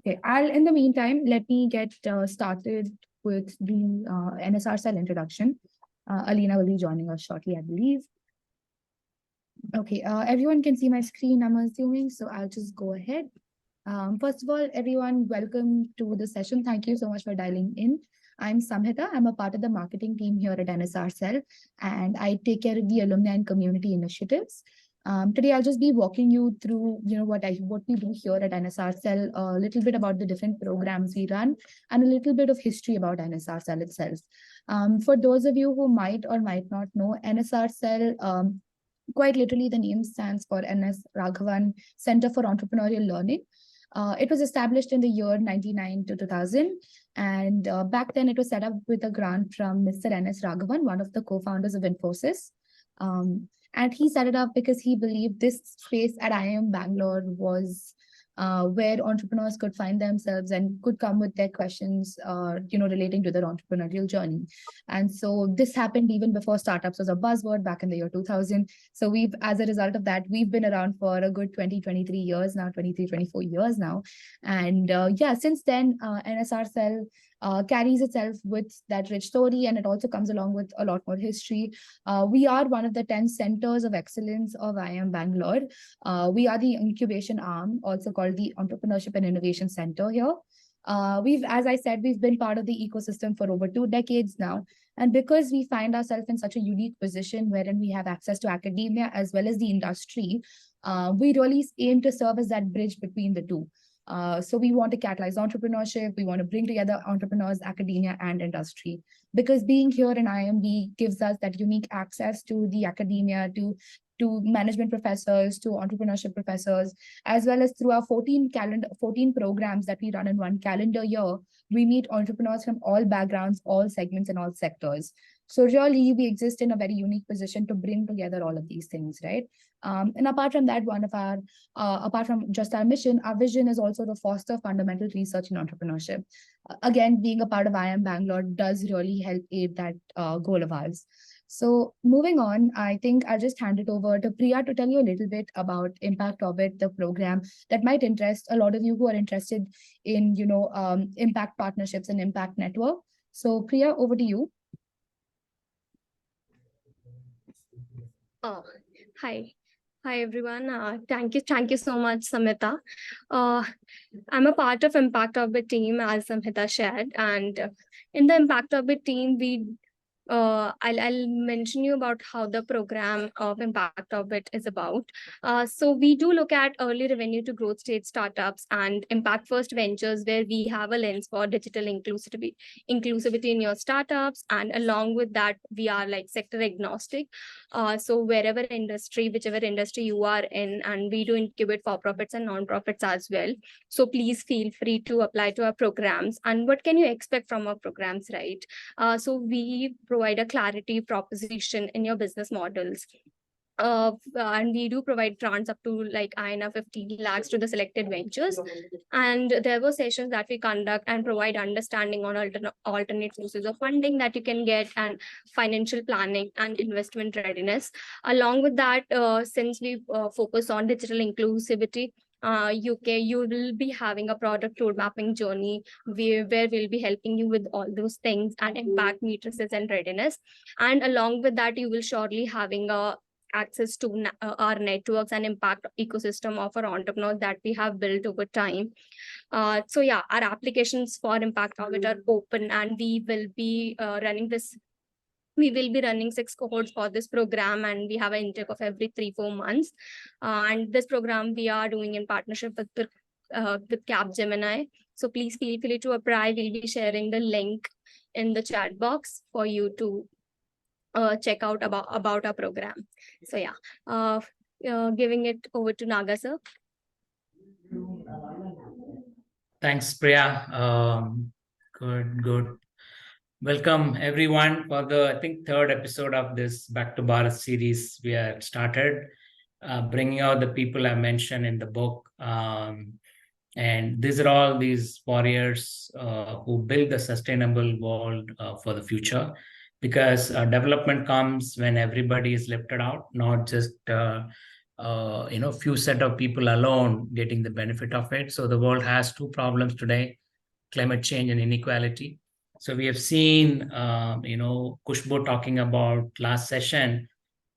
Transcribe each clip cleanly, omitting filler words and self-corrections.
Okay, in the meantime, let me get started with the NSR cell introduction. Alina will be joining us shortly, I believe. Okay, everyone can see my screen, I'm assuming, so I'll just go ahead. First of all, everyone, welcome to the session. Thank you so much for dialing in. I'm Samhita. I'm a part of the marketing team here at NSR Cell, and I take care of the alumni and community initiatives. Today, I'll just be walking you through, what we do here at NSR Cell, a little bit about the different programs we run, and a little bit of history about NSR Cell itself. For those of you who might or might not know, NSR Cell, quite literally, the name stands for NS Raghavan Center for Entrepreneurial Learning. It was established in the year 1999 to 2000. And back then, it was set up with a grant from Mr. N.S. Raghavan, one of the co-founders of Infosys. And he set it up because he believed this space at IIM Bangalore was where entrepreneurs could find themselves and could come with their questions, relating to their entrepreneurial journey. And so this happened even before startups was a buzzword back in the year 2000. So as a result of that, we've been around for a good 23 years now, 24 years now. And since then, NSR Cell carries itself with that rich story, and it also comes along with a lot more history. We are one of the 10 centers of excellence of IIM Bangalore. We are the incubation arm, also called the Entrepreneurship and Innovation Center here. As I said, we've been part of the ecosystem for over 2 decades now. And because we find ourselves in such a unique position wherein we have access to academia as well as the industry, we really aim to serve as that bridge between the two. So we want to catalyze entrepreneurship. We want to bring together entrepreneurs, academia, and industry. Because being here in IMB gives us that unique access to the academia, to management professors, to entrepreneurship professors, as well as through our 14 programs that we run in one calendar year. We meet entrepreneurs from all backgrounds, all segments, and all sectors. So really, we exist in a very unique position to bring together all of these things, right? And apart from that, apart from just our mission, our vision is also to foster fundamental research in entrepreneurship. Again, being a part of IIM Bangalore does really help aid that goal of ours. So moving on, I think I'll just hand it over to Priya to tell you a little bit about Impact Orbit, the program that might interest a lot of you who are interested in, impact partnerships and impact network. So Priya, over to you. Hi. Hi, everyone. Thank you so much, Samhita. I'm a part of Impact Orbit team, as Samhita shared. And in the Impact Orbit team, I'll mention you about how the program of Impact Orbit is about. So we do look at early revenue to growth stage startups and impact first ventures where we have a lens for digital inclusivity in your startups. And along with that, we are like sector agnostic. So whichever industry you are in, and we do incubate for profits and non-profits as well. So please feel free to apply to our programs. And what can you expect from our programs, right? So we provide a clarity proposition in your business models. And we do provide grants up to like INR 15 lakhs to the selected ventures. And there were sessions that we conduct and provide understanding on alternate sources of funding that you can get, and financial planning and investment readiness. Along with that, since we focus on digital inclusivity, you will be having a product road mapping journey where we'll be helping you with all those things and impact matrices and readiness. And along with that, you will surely having access to our networks and impact ecosystem of our entrepreneurs that we have built over time. So yeah, our applications for Impact Orbit are open, and we will be running 6 cohorts for this program, and we have an intake of every 3-4 months. And this program we are doing in partnership with Capgemini. So please feel free to apply. We'll be sharing the link in the chat box for you to check out about our program. So yeah, giving it over to Naga sir. Thanks, Priya. Good. Welcome everyone for the, I think, 3rd episode of this Back to Bharat series. We have started bringing out the people I mentioned in the book. And these are all these warriors who build the sustainable world for the future. Because development comes when everybody is lifted out, not just few set of people alone getting the benefit of it. So the world has two problems today: climate change and inequality. So we have seen, Kushbu talking about last session,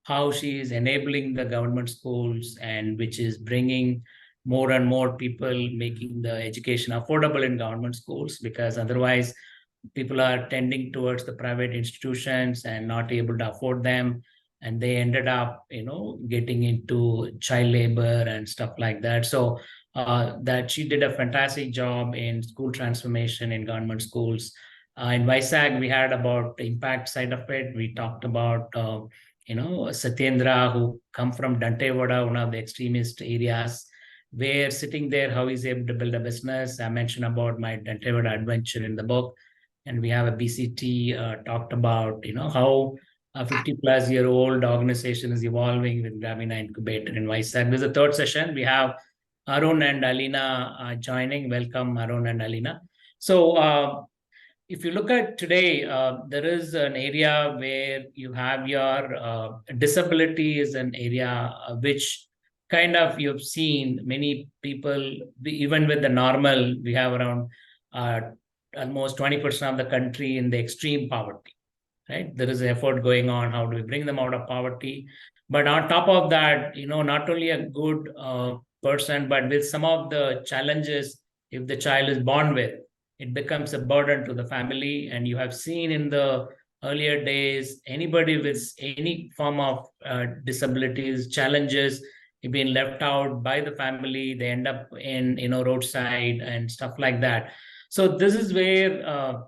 how she is enabling the government schools, and which is bringing more and more people, making the education affordable in government schools, because otherwise people are tending towards the private institutions and not able to afford them, and they ended up getting into child labor and stuff like that. So that she did a fantastic job in school transformation in government schools. In Vizag, we had about the impact side of it. We talked about Satyendra, who come from Dantewada, one of the extremist areas, where sitting there, how he's able to build a business. I mentioned about my Dantewada adventure in the book. And we have a BCT talked about, how a 50-plus-year-old organization is evolving with Gramina Incubator in Vizag. This is the third session. We have Arun and Alina joining. Welcome, Arun and Alina. So if you look at today, there is an area where you have your disability is an area which kind of you've seen many people, even with the normal, we have around uh, almost 20% of the country in the extreme poverty, right? There is an effort going on. How do we bring them out of poverty? But on top of that, not only a good person, but with some of the challenges, if the child is born with, it becomes a burden to the family. And you have seen in the earlier days, anybody with any form of disabilities, challenges, being left out by the family, they end up in roadside and stuff like that. So this is where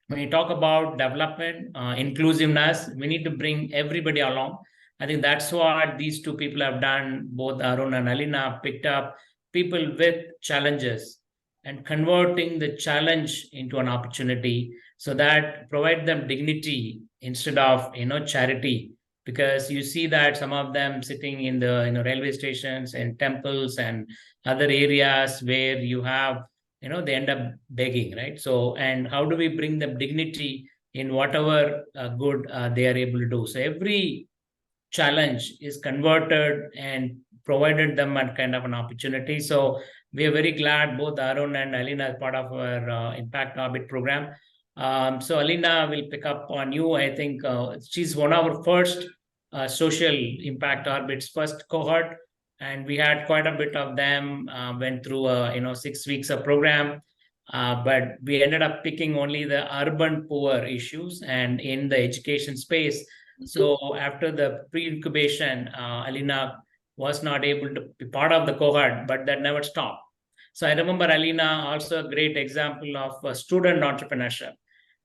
when you talk about development, inclusiveness, we need to bring everybody along. I think that's what these two people have done. Both Arun and Alina picked up people with challenges and converting the challenge into an opportunity, so that provide them dignity instead of charity. Because you see that some of them sitting in the railway stations and temples and other areas where you have they end up begging, right? So, and how do we bring them dignity in whatever good they are able to do? So every challenge is converted and provided them a kind of an opportunity. So we are very glad both Arun and Alina are part of our Impact Orbit program. So Alina will pick up on you. I think she's one of our first social impact orbits first cohort, and we had quite a bit of them. Went through 6 weeks of program, but we ended up picking only the urban poor issues and in the education space. So after the pre-incubation, Alina was not able to be part of the cohort, but that never stopped. So I remember Alina also a great example of student entrepreneurship.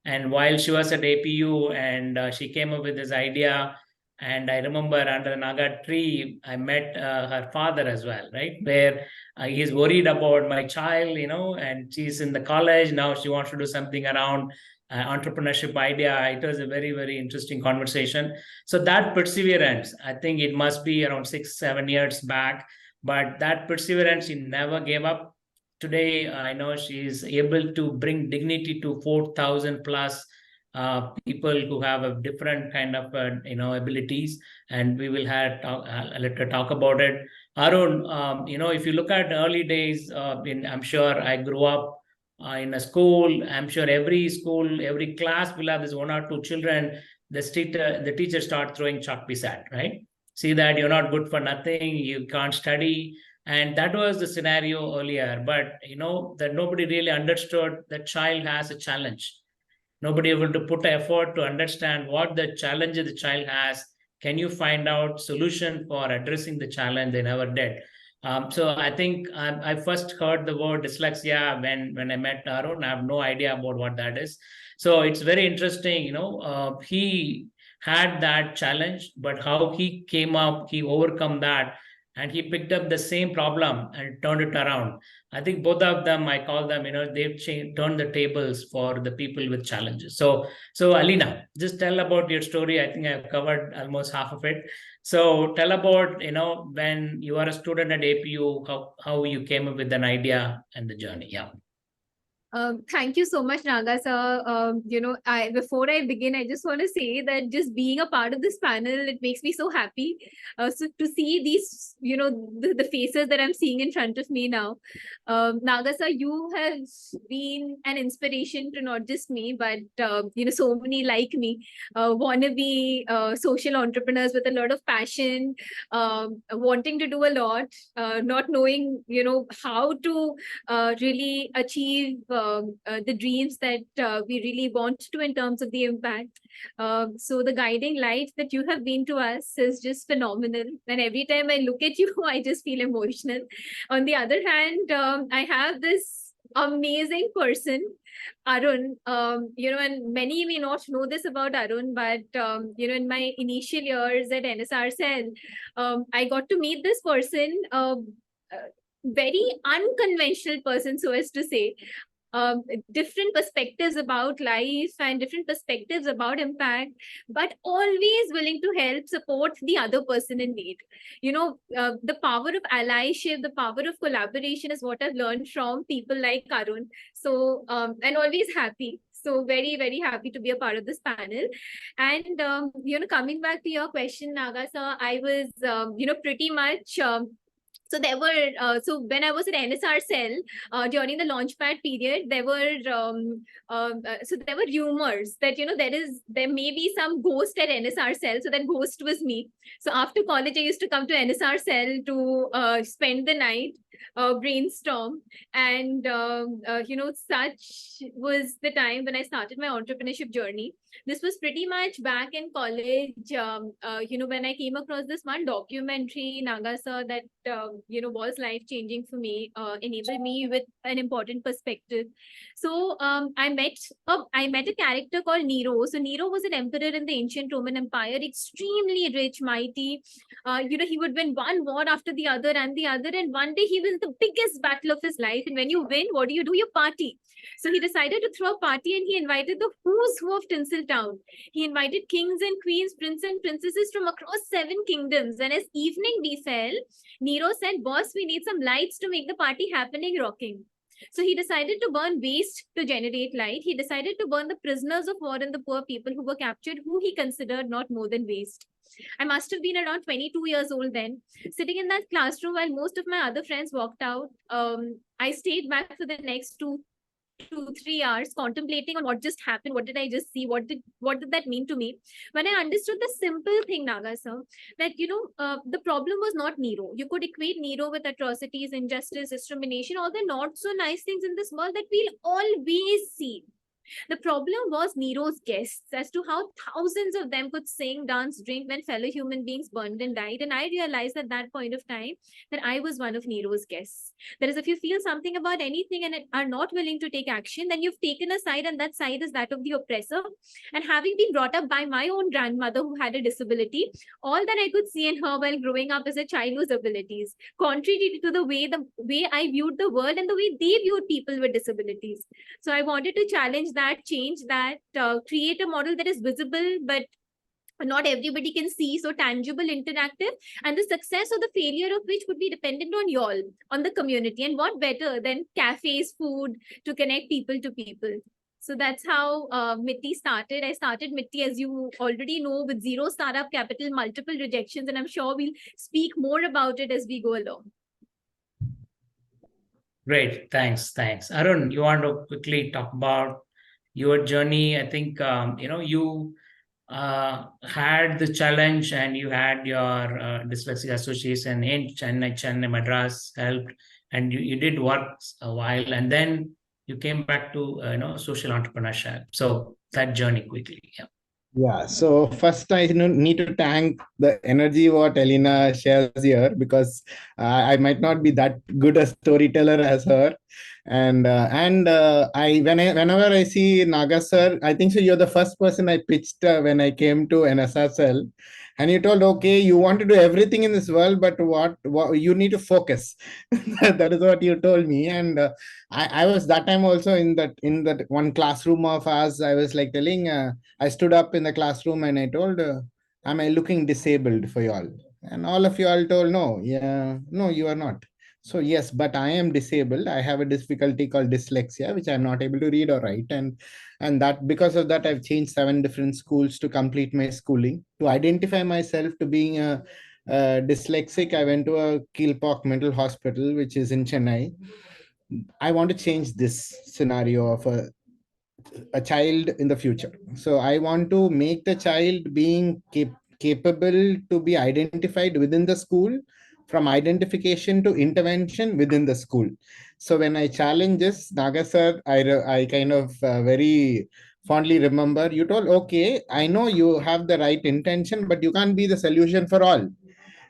And while she was at APU, and she came up with this idea, and I remember under the Naga tree, I met her father as well, right? Where he's worried about my child, and she's in the college now. She wants to do something around entrepreneurship idea. It was a very, very interesting conversation. So that perseverance, I think it must be around 6-7 years back, but that perseverance, she never gave up. Today, I know she's able to bring dignity to 4,000 plus people who have a different kind of abilities, and we will have let her talk about it. Arun, if you look at early days, I'm sure I grew up in a school. I'm sure every school, every class will have this one or two children. The teacher start throwing chalk piece at, right? See that you're not good for nothing, you can't study. And that was the scenario earlier, but that nobody really understood that child has a challenge. Nobody able to put effort to understand what the challenge the child has. Can you find out solution for addressing the challenge? They never did. So I think I first heard the word dyslexia when I met Arun. I have no idea about what that is. So it's very interesting. He had that challenge, but how he came up, he overcome that, and he picked up the same problem and turned it around. I think both of them, I call them, they've turned the tables for the people with challenges. So Alina, just tell about your story. I think I've covered almost half of it. So tell about, when you are a student at APU, how you came up with an idea and the journey. Yeah. Thank you so much, Naga sir. Before I begin, I just want to say that just being a part of this panel, it makes me so happy. So to see these, the faces that I'm seeing in front of me now, Naga sir, you have been an inspiration to not just me, but so many like me, wannabe social entrepreneurs with a lot of passion, wanting to do a lot, not knowing, how to really achieve the dreams that we really want to in terms of the impact. So the guiding light that you have been to us is just phenomenal. And every time I look at you, I just feel emotional. On the other hand, I have this amazing person, Arun. And many may not know this about Arun, but in my initial years at NSR Cell, I got to meet this person. Very unconventional person, so as to say, different perspectives about life and different perspectives about impact, but always willing to help support the other person in need. The power of allyship, the power of collaboration is what I've learned from people like Arun. So, and always happy. So very, very happy to be a part of this panel. And, coming back to your question, Naga sir, I was, pretty much so there were so when I was at NSR Cell during the launchpad period, there were so there were rumors that there may be some ghost at NSR Cell. So that ghost was me. So after college, I used to come to NSR Cell to spend the night, brainstorm, and such was the time when I started my entrepreneurship journey. This was pretty much back in college, when I came across this one documentary, Naga sir, that, was life-changing for me, enabled me with an important perspective. So I met a character called Nero. So Nero was an emperor in the ancient Roman Empire, extremely rich, mighty. He would win one war after the other and the other. And one day he wins the biggest battle of his life. And when you win, what do? You party. So he decided to throw a party, and he invited the who's who of Tinseltown. He invited kings and queens, princes and princesses from across 7 kingdoms. And as evening befell, Nero said, "Boss, we need some lights to make the party happening, rocking." So he decided to burn waste to generate light. He decided to burn the prisoners of war and the poor people who were captured, who he considered not more than waste. I must have been around 22 years old then, sitting in that classroom while most of my other friends walked out. I stayed back for the next 2-3 hours contemplating on what just happened. What did I just see? What did that mean to me? When I understood the simple thing, Naga sir, that the problem was not Nero. You could equate Nero with atrocities, injustice, discrimination, all the not so nice things in this world that we'll always see. The problem was Nero's guests, as to how thousands of them could sing, dance, drink when fellow human beings burned and died. And I realized at that point of time that I was one of Nero's guests. That is, if you feel something about anything and are not willing to take action, then you've taken a side, and that side is that of the oppressor. And having been brought up by my own grandmother who had a disability, all that I could see in her while growing up as a child was abilities, contrary to the way I viewed the world and the way they viewed people with disabilities. So I wanted to challenge that, change that, create a model that is visible, but not everybody can see, so tangible, interactive, and the success or the failure of which would be dependent on y'all, on the community. And what better than cafes, food to connect people to people. So that's how Mitti started. I started Mitti, as you already know, with zero startup capital, multiple rejections, and I'm sure we'll speak more about it as we go along. Great. Thanks. Arun, you want to quickly talk about your journey? I think, you had the challenge, and you had your Dyslexia Association in Chennai, Madras helped, and you did work a while, and then you came back to, social entrepreneurship. So that journey quickly. Yeah. Yeah, so first I need to thank the energy what Elena shares here, because I might not be that good a storyteller as her, and whenever I see Naga sir, I think so you're the first person I pitched when I came to NSSL, and you told, okay, you want to do everything in this world, but what you need to focus. That is what you told me, and I was that time also in that one classroom of us. I was like telling. I stood up in the classroom and I told, am I looking disabled for you all? And all of you all told, no, yeah, no, you are not. So yes, but I am disabled. I have a difficulty called dyslexia, which I'm not able to read or write. And that because of that, I've changed 7 different schools to complete my schooling. To identify myself to being a dyslexic, I went to a Kilpauk Mental Hospital, which is in Chennai. I want to change this scenario of a child in the future. So I want to make the child being capable to be identified within the school, from identification to intervention within the school. So when I challenge this, Naga sir, I kind of very fondly remember you told, okay, I know you have the right intention, but you can't be the solution for all.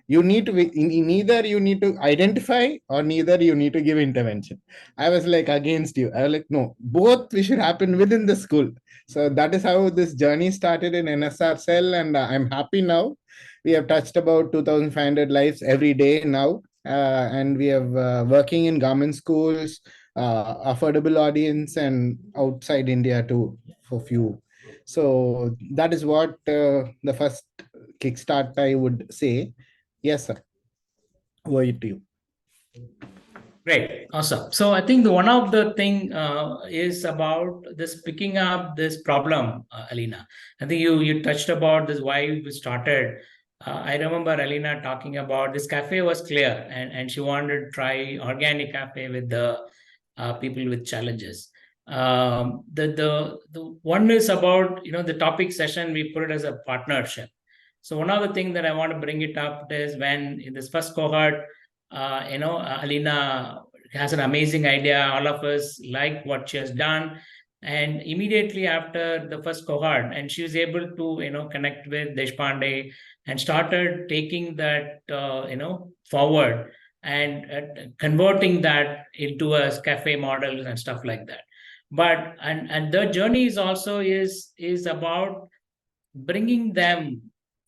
You need to be neither you need to identify or neither you need to give intervention. I was like against you. I was like, no, both we should happen within the school. So that is how this journey started in NSR cell, and I'm happy now. We have touched about 2,500 lives every day now, and we have working in government schools, affordable audience, and outside India too for few. So that is what the first kickstart I would say. Yes, sir. Over to you. Great, awesome. So I think the one of the thing is about this picking up this problem, Alina. I think you touched about this why we started. I remember Alina talking about this cafe was clear, and she wanted to try organic cafe with the people with challenges. The one is about the topic session we put it as a partnership. So one of the things that I want to bring it up is when in this first cohort, Alina has an amazing idea. All of us like what she has done. And immediately after the first cohort, and she was able to, connect with Deshpande and started taking that, forward and converting that into a cafe model and stuff like that. But and the journey is also is about bringing them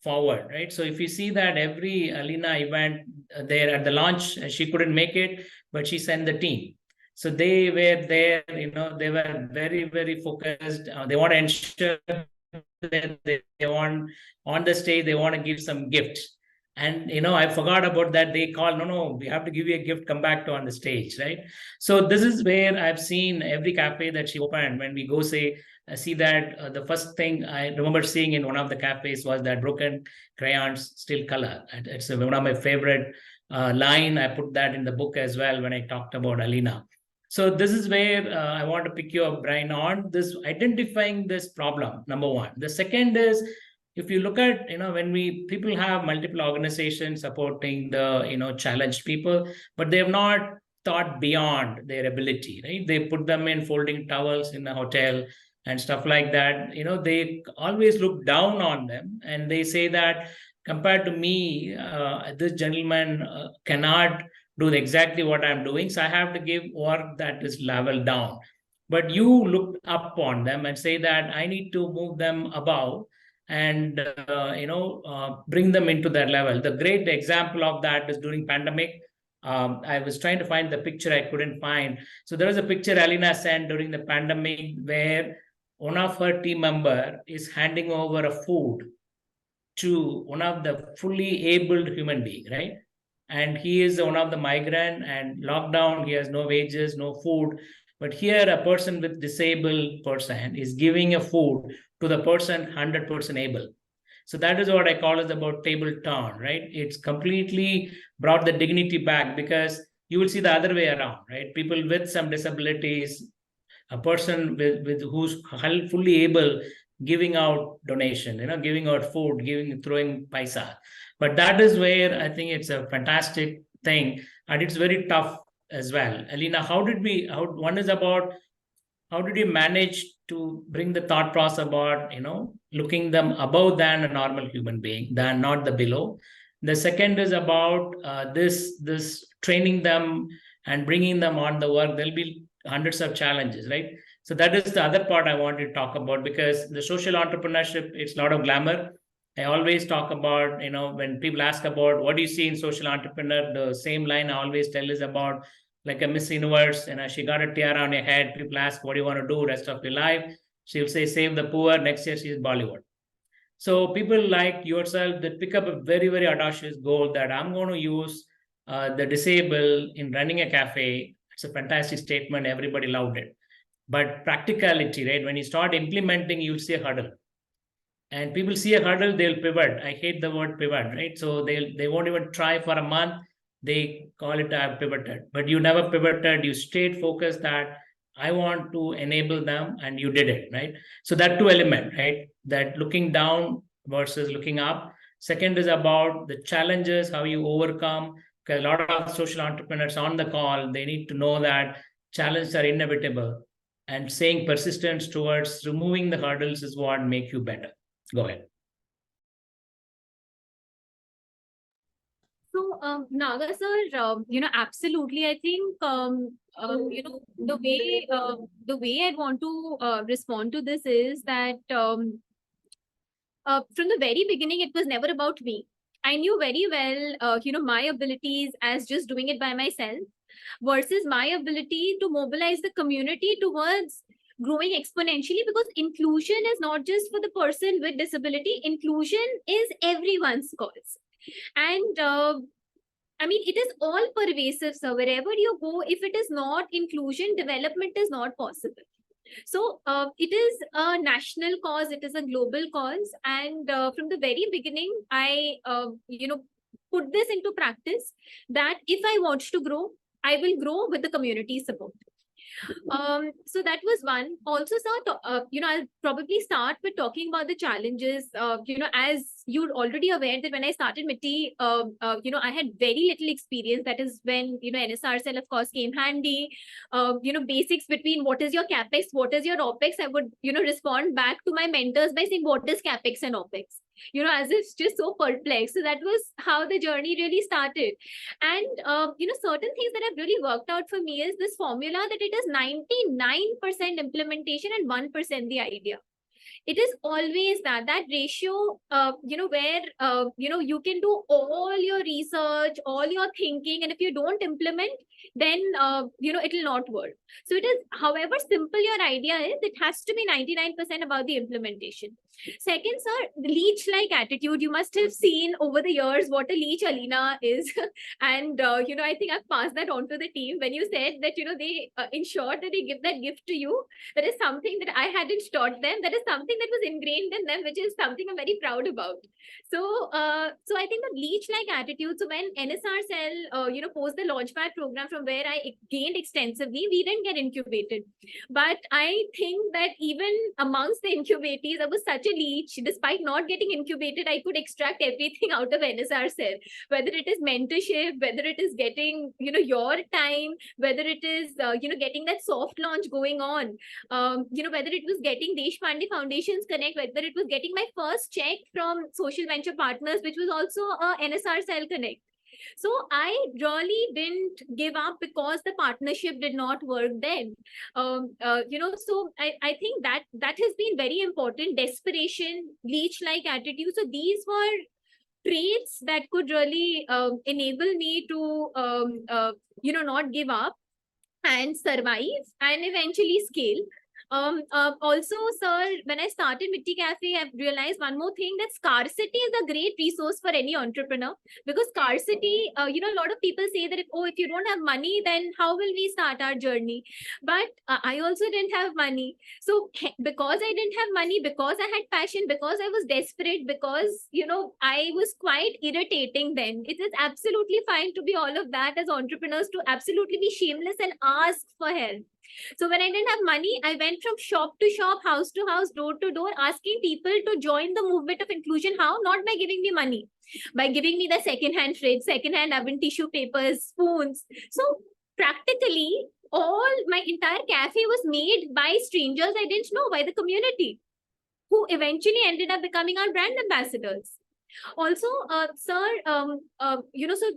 forward, right? So if you see that every Alina event there at the launch, she couldn't make it, but she sent the team. So they were there, they were very, very focused. They want to ensure that they want on the stage, they want to give some gifts. And I forgot about that. They call, no, we have to give you a gift, come back to on the stage, right? So this is where I've seen every cafe that she opened. When we go say, see that the first thing I remember seeing in one of the cafes was that broken crayons still color. It's one of my favorite line. I put that in the book as well when I talked about Alina. So this is where I want to pick your brain on this, identifying this problem, number one. The second is, if you look at, when people have multiple organizations supporting the, challenged people, but they have not thought beyond their ability, right? They put them in folding towels in a hotel and stuff like that. They always look down on them, and they say that compared to me, this gentleman cannot do exactly what I'm doing, so I have to give work that is level down. But you look up on them and say that I need to move them above and bring them into their level. The great example of that is during pandemic. I was trying to find the picture, I couldn't find. So there was a picture Alina sent during the pandemic where one of her team member is handing over a food to one of the fully abled human being, right? And he is one of the migrant and lockdown, he has no wages, no food. But here a person with disabled person is giving a food to the person 100% able. So that is what I call as about table turn, right? It's completely brought the dignity back, because you will see the other way around, right? People with some disabilities, a person with who's fully able, giving out donation, giving out food, throwing paisa. But that is where I think it's a fantastic thing, and it's very tough as well. Alina, how one is about how did you manage to bring the thought process about looking them above than a normal human being, than not the below? The second is about this training them and bringing them on the work. There'll be hundreds of challenges, right? So that is the other part I want to talk about, because the social entrepreneurship, it's a lot of glamour. I always talk about, when people ask about what do you see in social entrepreneur, the same line I always tell is about like a Miss Universe, and she got a tiara on her head. People ask, what do you want to do rest of your life? She'll say, save the poor. Next year, she's Bollywood. So people like yourself that pick up a very, very audacious goal that I'm going to use the disabled in running a cafe. It's a fantastic statement. Everybody loved it. But practicality, right? When you start implementing, you'll see a hurdle. And people see a hurdle, they'll pivot. I hate the word pivot, right? So they won't even try for a month. They call it I've pivoted. But you never pivoted. You stayed focused that I want to enable them, and you did it, right? So that two element, right? That looking down versus looking up. Second is about the challenges, how you overcome. Because a lot of social entrepreneurs on the call, they need to know that challenges are inevitable. And saying persistence towards removing the hurdles is what make you better. Go ahead. So, Naga sir, absolutely. I think, the way I'd want to respond to this is that from the very beginning, it was never about me. I knew very well, my abilities as just doing it by myself versus my ability to mobilize the community towards growing exponentially, because inclusion is not just for the person with disability. Inclusion is everyone's cause. And it is all pervasive. So wherever you go, if it is not inclusion, development is not possible. So it is a national cause, it is a global cause. And from the very beginning, I, put this into practice that if I want to grow, I will grow with the community support. So that was one. Also, sir, I'll probably start with talking about the challenges. As you're already aware that when I started Mitti, I had very little experience. That is when, NSR cell, of course, came handy. Basics between what is your CapEx, what is your OpEx. I would, respond back to my mentors by saying, what is CapEx and OpEx? As if just so perplexed. So that was how the journey really started. And, certain things that have really worked out for me is this formula that it is 99% implementation and 1% the idea. It is always that ratio, where, you can do all your research, all your thinking, and if you don't implement, then, it will not work. So it is, however simple your idea is, it has to be 99% about the implementation. Second, sir, the leech-like attitude. You must have seen over the years what a leech Alina is. And, I think I've passed that on to the team. When you said that, they ensured that they give that gift to you, that is something that I hadn't taught them. That is something that was ingrained in them, which is something I'm very proud about. So, I think the leech-like attitude. So when NSR Cell, post the Launchpad program from where I gained extensively, we didn't get incubated. But I think that even amongst the incubatees, I was such a leech. Despite not getting incubated, I could extract everything out of NSR Cell, whether it is mentorship, whether it is getting, your time, whether it is, getting that soft launch going on, whether it was getting Deshpande Foundations Connect, whether it was getting my first check from Social Venture Partners, which was also a NSR Cell Connect. So I really didn't give up because the partnership did not work then. So I think that has been very important. Desperation, leech-like attitude. So these were traits that could really enable me to, not give up and survive and eventually scale. Also, sir, when I started Mitti Cafe, I've realized one more thing, that scarcity is a great resource for any entrepreneur, because scarcity, a lot of people say that if you don't have money, then how will we start our journey? But I also didn't have money. So because I didn't have money, because I had passion, because I was desperate, because, I was quite irritating then. It is absolutely fine to be all of that as entrepreneurs, to absolutely be shameless and ask for help. So when I didn't have money, I went from shop to shop, house to house, door to door, asking people to join the movement of inclusion. How? Not by giving me money, by giving me the second-hand fridge, second-hand oven, tissue papers, spoons. So practically, all my entire cafe was made by strangers I didn't know, by the community, who eventually ended up becoming our brand ambassadors. Also, sir, so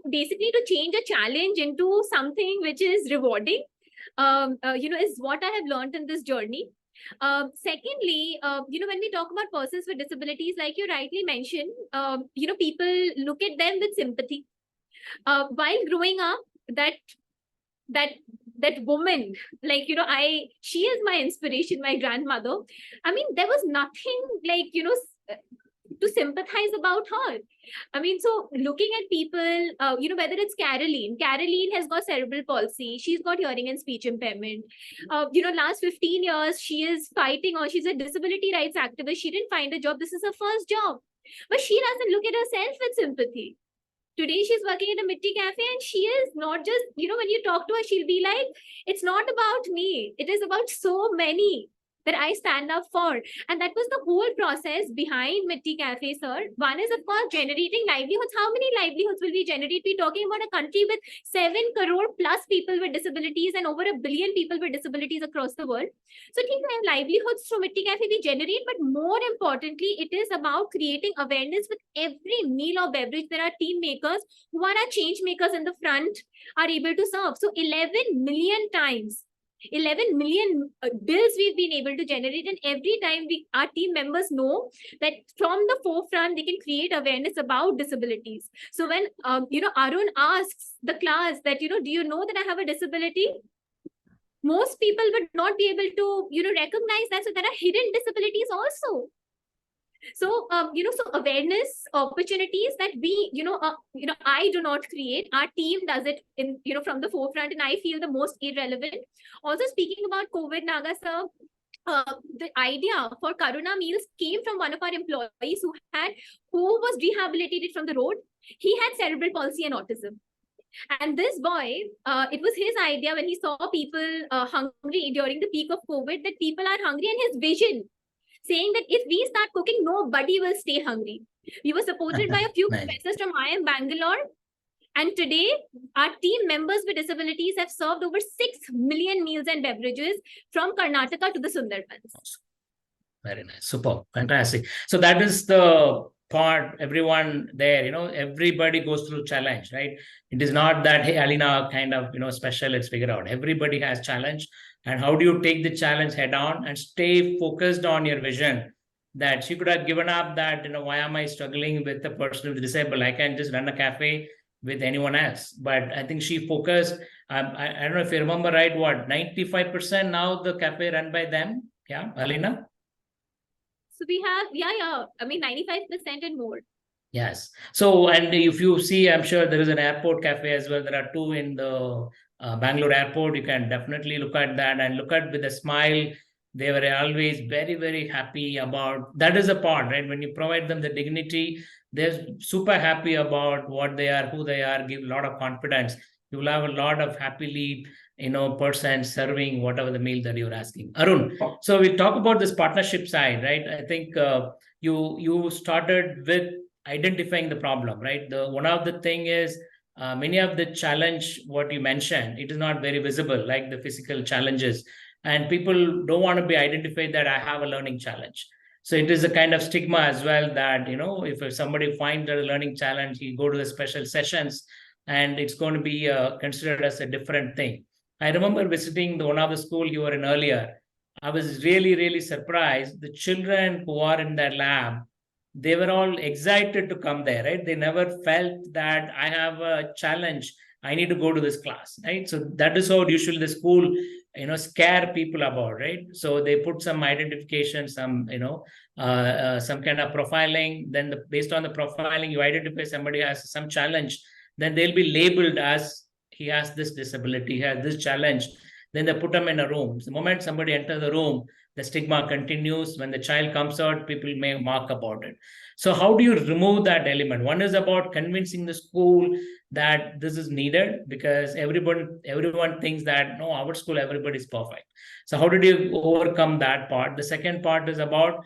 basically to change a challenge into something which is rewarding, is what I have learned in this journey. Secondly, when we talk about persons with disabilities, like you rightly mentioned, people look at them with sympathy. While growing up, that woman, like, she is my inspiration, my grandmother. I mean, there was nothing like, to sympathize about her. I mean, so looking at people, whether it's Caroline has got cerebral palsy, she's got hearing and speech impairment. Last 15 years, she is fighting, or she's a disability rights activist. She didn't find a job. This is her first job. But she doesn't look at herself with sympathy. Today, she's working at a Mitti Cafe, and she is not just, when you talk to her, she'll be like, it's not about me. It is about so many that I stand up for. And that was the whole process behind Mitti Cafe, sir. One is, of course, generating livelihoods. How many livelihoods will we generate? We're talking about a country with 7 crore plus people with disabilities and over 1 billion people with disabilities across the world. So, livelihoods through Mitti Cafe we generate, but more importantly, it is about creating awareness with every meal or beverage. There are team makers who are our change makers in the front, are able to serve. So 11 million times 11 million bills we've been able to generate, and every time our team members know that from the forefront they can create awareness about disabilities. So when Arun asks the class that do you know that I have a disability, most people would not be able to recognize that. So there are hidden disabilities also. So so awareness opportunities that we I do not create, our team does it in from the forefront, and I feel the most irrelevant. Also, speaking about COVID, Naga sir, the idea for Karuna meals came from one of our employees who was rehabilitated from the road. He had cerebral palsy and autism. And this boy, it was his idea when he saw people hungry during the peak of COVID, that people are hungry, and his vision saying that if we start cooking, nobody will stay hungry. We were supported by a few professors from IIM Bangalore. And today, our team members with disabilities have served over 6 million meals and beverages from Karnataka to the Sundarbans. Very nice. Super. Fantastic. So that is the part, everyone there, everybody goes through challenge, right? It is not that, hey, Alina kind of, special, let's figure out. Everybody has challenge. And how do you take the challenge head on and stay focused on your vision? That she could have given up that, why am I struggling with a person with disabled? I can just run a cafe with anyone else. But I think she focused, I don't know if you remember right, 95% now the cafe run by them? Yeah, Alina? So we have, I mean, 95% and more. Yes. So, and if you see, I'm sure there is an airport cafe as well. There are 2 in the Bangalore airport. You can definitely look at that and look at with a smile. They were always very, very happy about, that is a part, right? When you provide them the dignity, they're super happy about what they are, who they are, give a lot of confidence. You will have a lot of happily, person serving whatever the meal that you're asking. Arun, so we talk about this partnership side, right? I think you started with identifying the problem, right? One of the thing is many of the challenge, what you mentioned, it is not very visible, like the physical challenges, and people don't want to be identified that I have a learning challenge. So it is a kind of stigma as well that, if somebody finds a learning challenge, you go to the special sessions and it's going to be considered as a different thing. I remember visiting one of the school you were in earlier. I was really, really surprised. The children who are in that lab, they were all excited to come there, right? They never felt that I have a challenge, I need to go to this class, right? So that is how usually the school, scare people about, right? So they put some identification, some, some kind of profiling. Then based on the profiling, you identify somebody has some challenge, then they'll be labeled as he has this disability, he has this challenge. Then they put them in a room. The moment somebody enters the room, the stigma continues. When the child comes out, people may mock about it. So how do you remove that element? One is about convincing the school that this is needed, because everyone thinks that, no, our school, everybody is perfect. So how did you overcome that part? The second part is about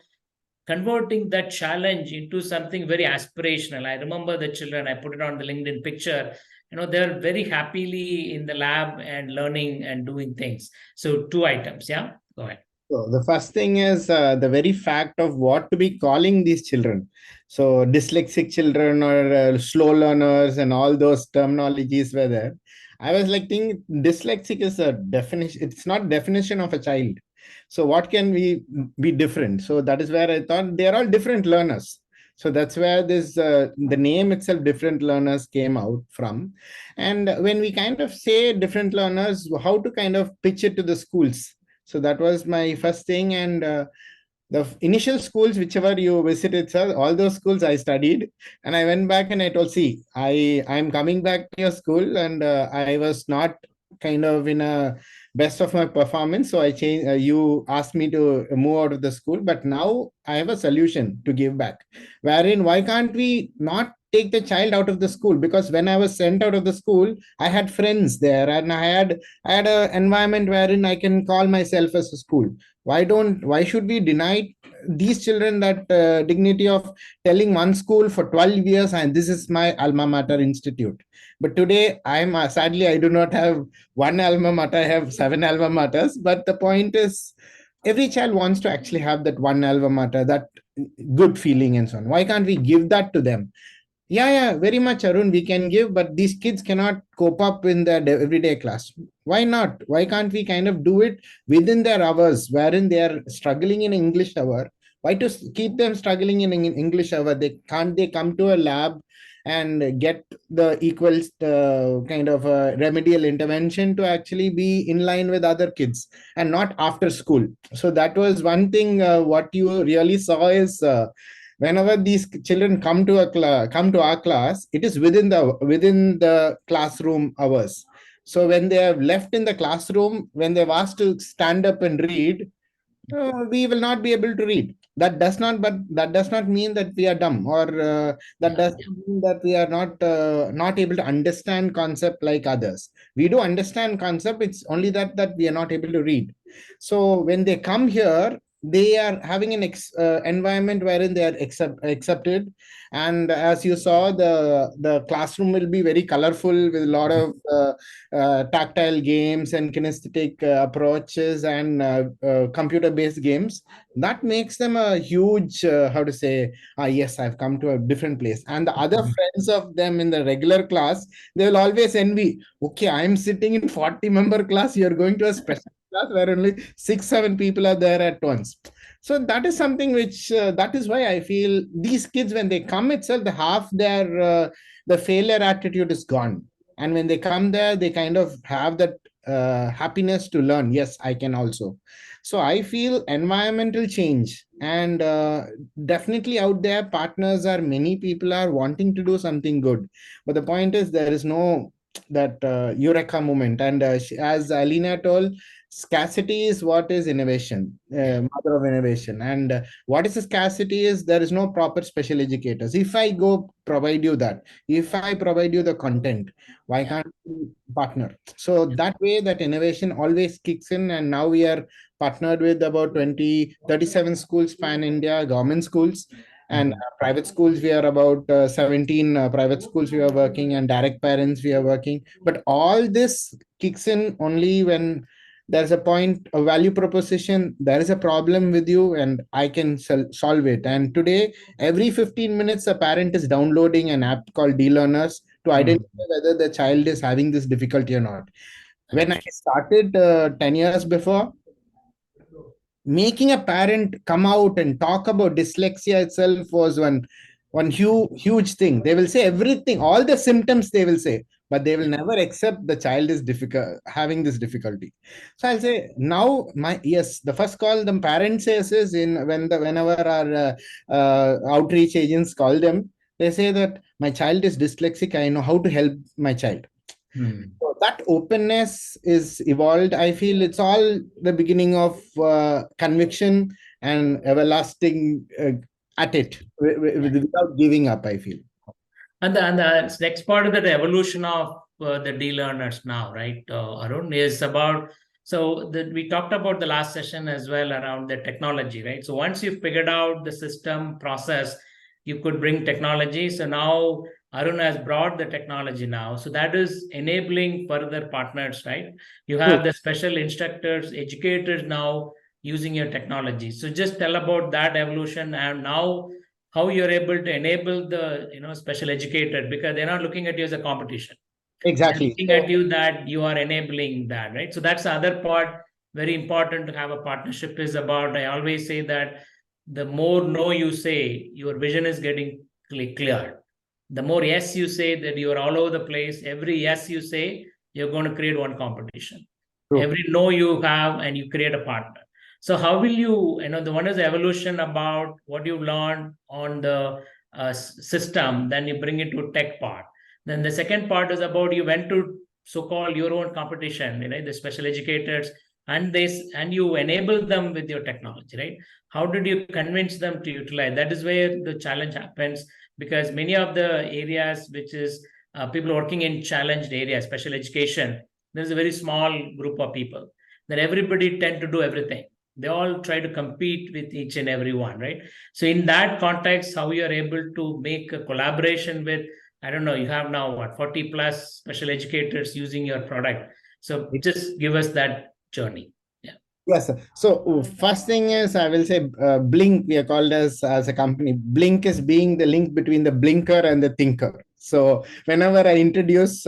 converting that challenge into something very aspirational. I remember the children, I put it on the LinkedIn picture, they're very happily in the lab and learning and doing things. So 2 items. Yeah, go ahead. So the first thing is the very fact of what to be calling these children. So dyslexic children or slow learners and all those terminologies were there. I was like thinking dyslexic is a definition. It's not definition of a child. So what can we be different? So that is where I thought they are all different learners. So that's where this the name itself, different learners, came out from. And when we kind of say different learners, how to kind of pitch it to the schools. So that was my first thing. And the the initial schools, whichever you visited, sir, all those schools I studied, and I went back and I told, see, I'm coming back to your school, and I was not kind of in a best of my performance, so I changed. You asked me to move out of the school, but now I have a solution to give back. Wherein, why can't we not take the child out of the school? Because when I was sent out of the school, I had friends there, and I had an environment wherein I can call myself as a school. Why should we deny these children that dignity of telling one school for 12 years and this is my alma mater institute? But today I'm sadly I do not have one alma mater, I have 7 alma maters. But the point is, every child wants to actually have that one alma mater, that good feeling and so on. Why can't we give that to them? Yeah, very much, Arun. We can give, but these kids cannot cope up in their everyday class. Why not? Why can't we kind of do it within their hours, wherein they are struggling in English hour? Why to keep them struggling in English hour? They come to a lab and get the equal kind of remedial intervention to actually be in line with other kids and not after school. So that was one thing. What you really saw is. Whenever these children come to our class, it is within the classroom hours. So when they are left in the classroom, when they're asked to stand up and read, we will not be able to read. That does not mean that we are dumb, or that does not mean that we are not able to understand concept like others. We do understand concept. It's only that we are not able to read. So when they come here, they are having an environment wherein they are accepted. And as you saw, the classroom will be very colorful with a lot of tactile games and kinesthetic approaches and computer based games. That makes them a huge how to say, yes, I've come to a different place. And the other friends of them in the regular class, they will always envy, okay, I'm sitting in 40-member class, you're going to a special class where only 6-7 people are there at once. So that is something which that is why I feel these kids, when they come itself, the half their the failure attitude is gone. And when they come there, they kind of have that happiness to learn, yes, I can also. So I feel environmental change, and definitely out there partners are, many people are wanting to do something good, but the point is there is no that eureka moment. And as Alina told, scarcity is what is innovation, mother of innovation. And what is the scarcity is there is no proper special educators. If I go provide you that, if I provide you the content, why can't we partner? So that way that innovation always kicks in. And now we are partnered with about 37 schools pan India, government schools, and private schools. We are about 17 private schools we are working, and direct parents we are working. But all this kicks in only when there's a point, a value proposition, there is a problem with you and I can solve it. And today, every 15 minutes, a parent is downloading an app called D-Learners to identify whether the child is having this difficulty or not. When I started 10 years before, making a parent come out and talk about dyslexia itself was one huge thing. They will say everything, all the symptoms they will say, but they will never accept the child is having this difficulty. So I'll say now, the first call the parent says is whenever our outreach agents call them, they say that my child is dyslexic, I know how to help my child. So that openness is evolved. I feel it's all the beginning of conviction and everlasting at it without giving up, I feel. And the next part of the evolution of the D-learners now, right, Arun, is about, we talked about the last session as well around the technology, right? So once you've figured out the system process, you could bring technology. So now Arun has brought the technology now. So that is enabling further partners, right? You have the special instructors, educators now using your technology. So just tell about that evolution and now how you're able to enable the special educator, because they're not looking at you as a competition. Exactly. They're looking at you that you are enabling that, right? So that's the other part, very important to have a partnership is about. I always say that the more no you say, your vision is getting clear. The more yes you say, that you are all over the place. Every yes you say, you're going to create one competition. True. Every no you have, and you create a partner. So how will you, the one is the evolution about what you've learned on the system, then you bring it to tech part. Then the second part is about you went to so-called your own competition, the special educators, and you enable them with your technology, right? How did you convince them to utilize? That is where the challenge happens, because many of the areas which is people working in challenged areas, special education, there's a very small group of people. Then everybody tend to do everything. They all try to compete with each and every one, right? So in that context, how you are able to make a collaboration with, I don't know, you have now what, 40 plus special educators using your product. So just give us that journey. Yes, sir. So first thing is, I will say Blink, we are called as a company. Blink is being the link between the blinker and the thinker. So whenever I introduce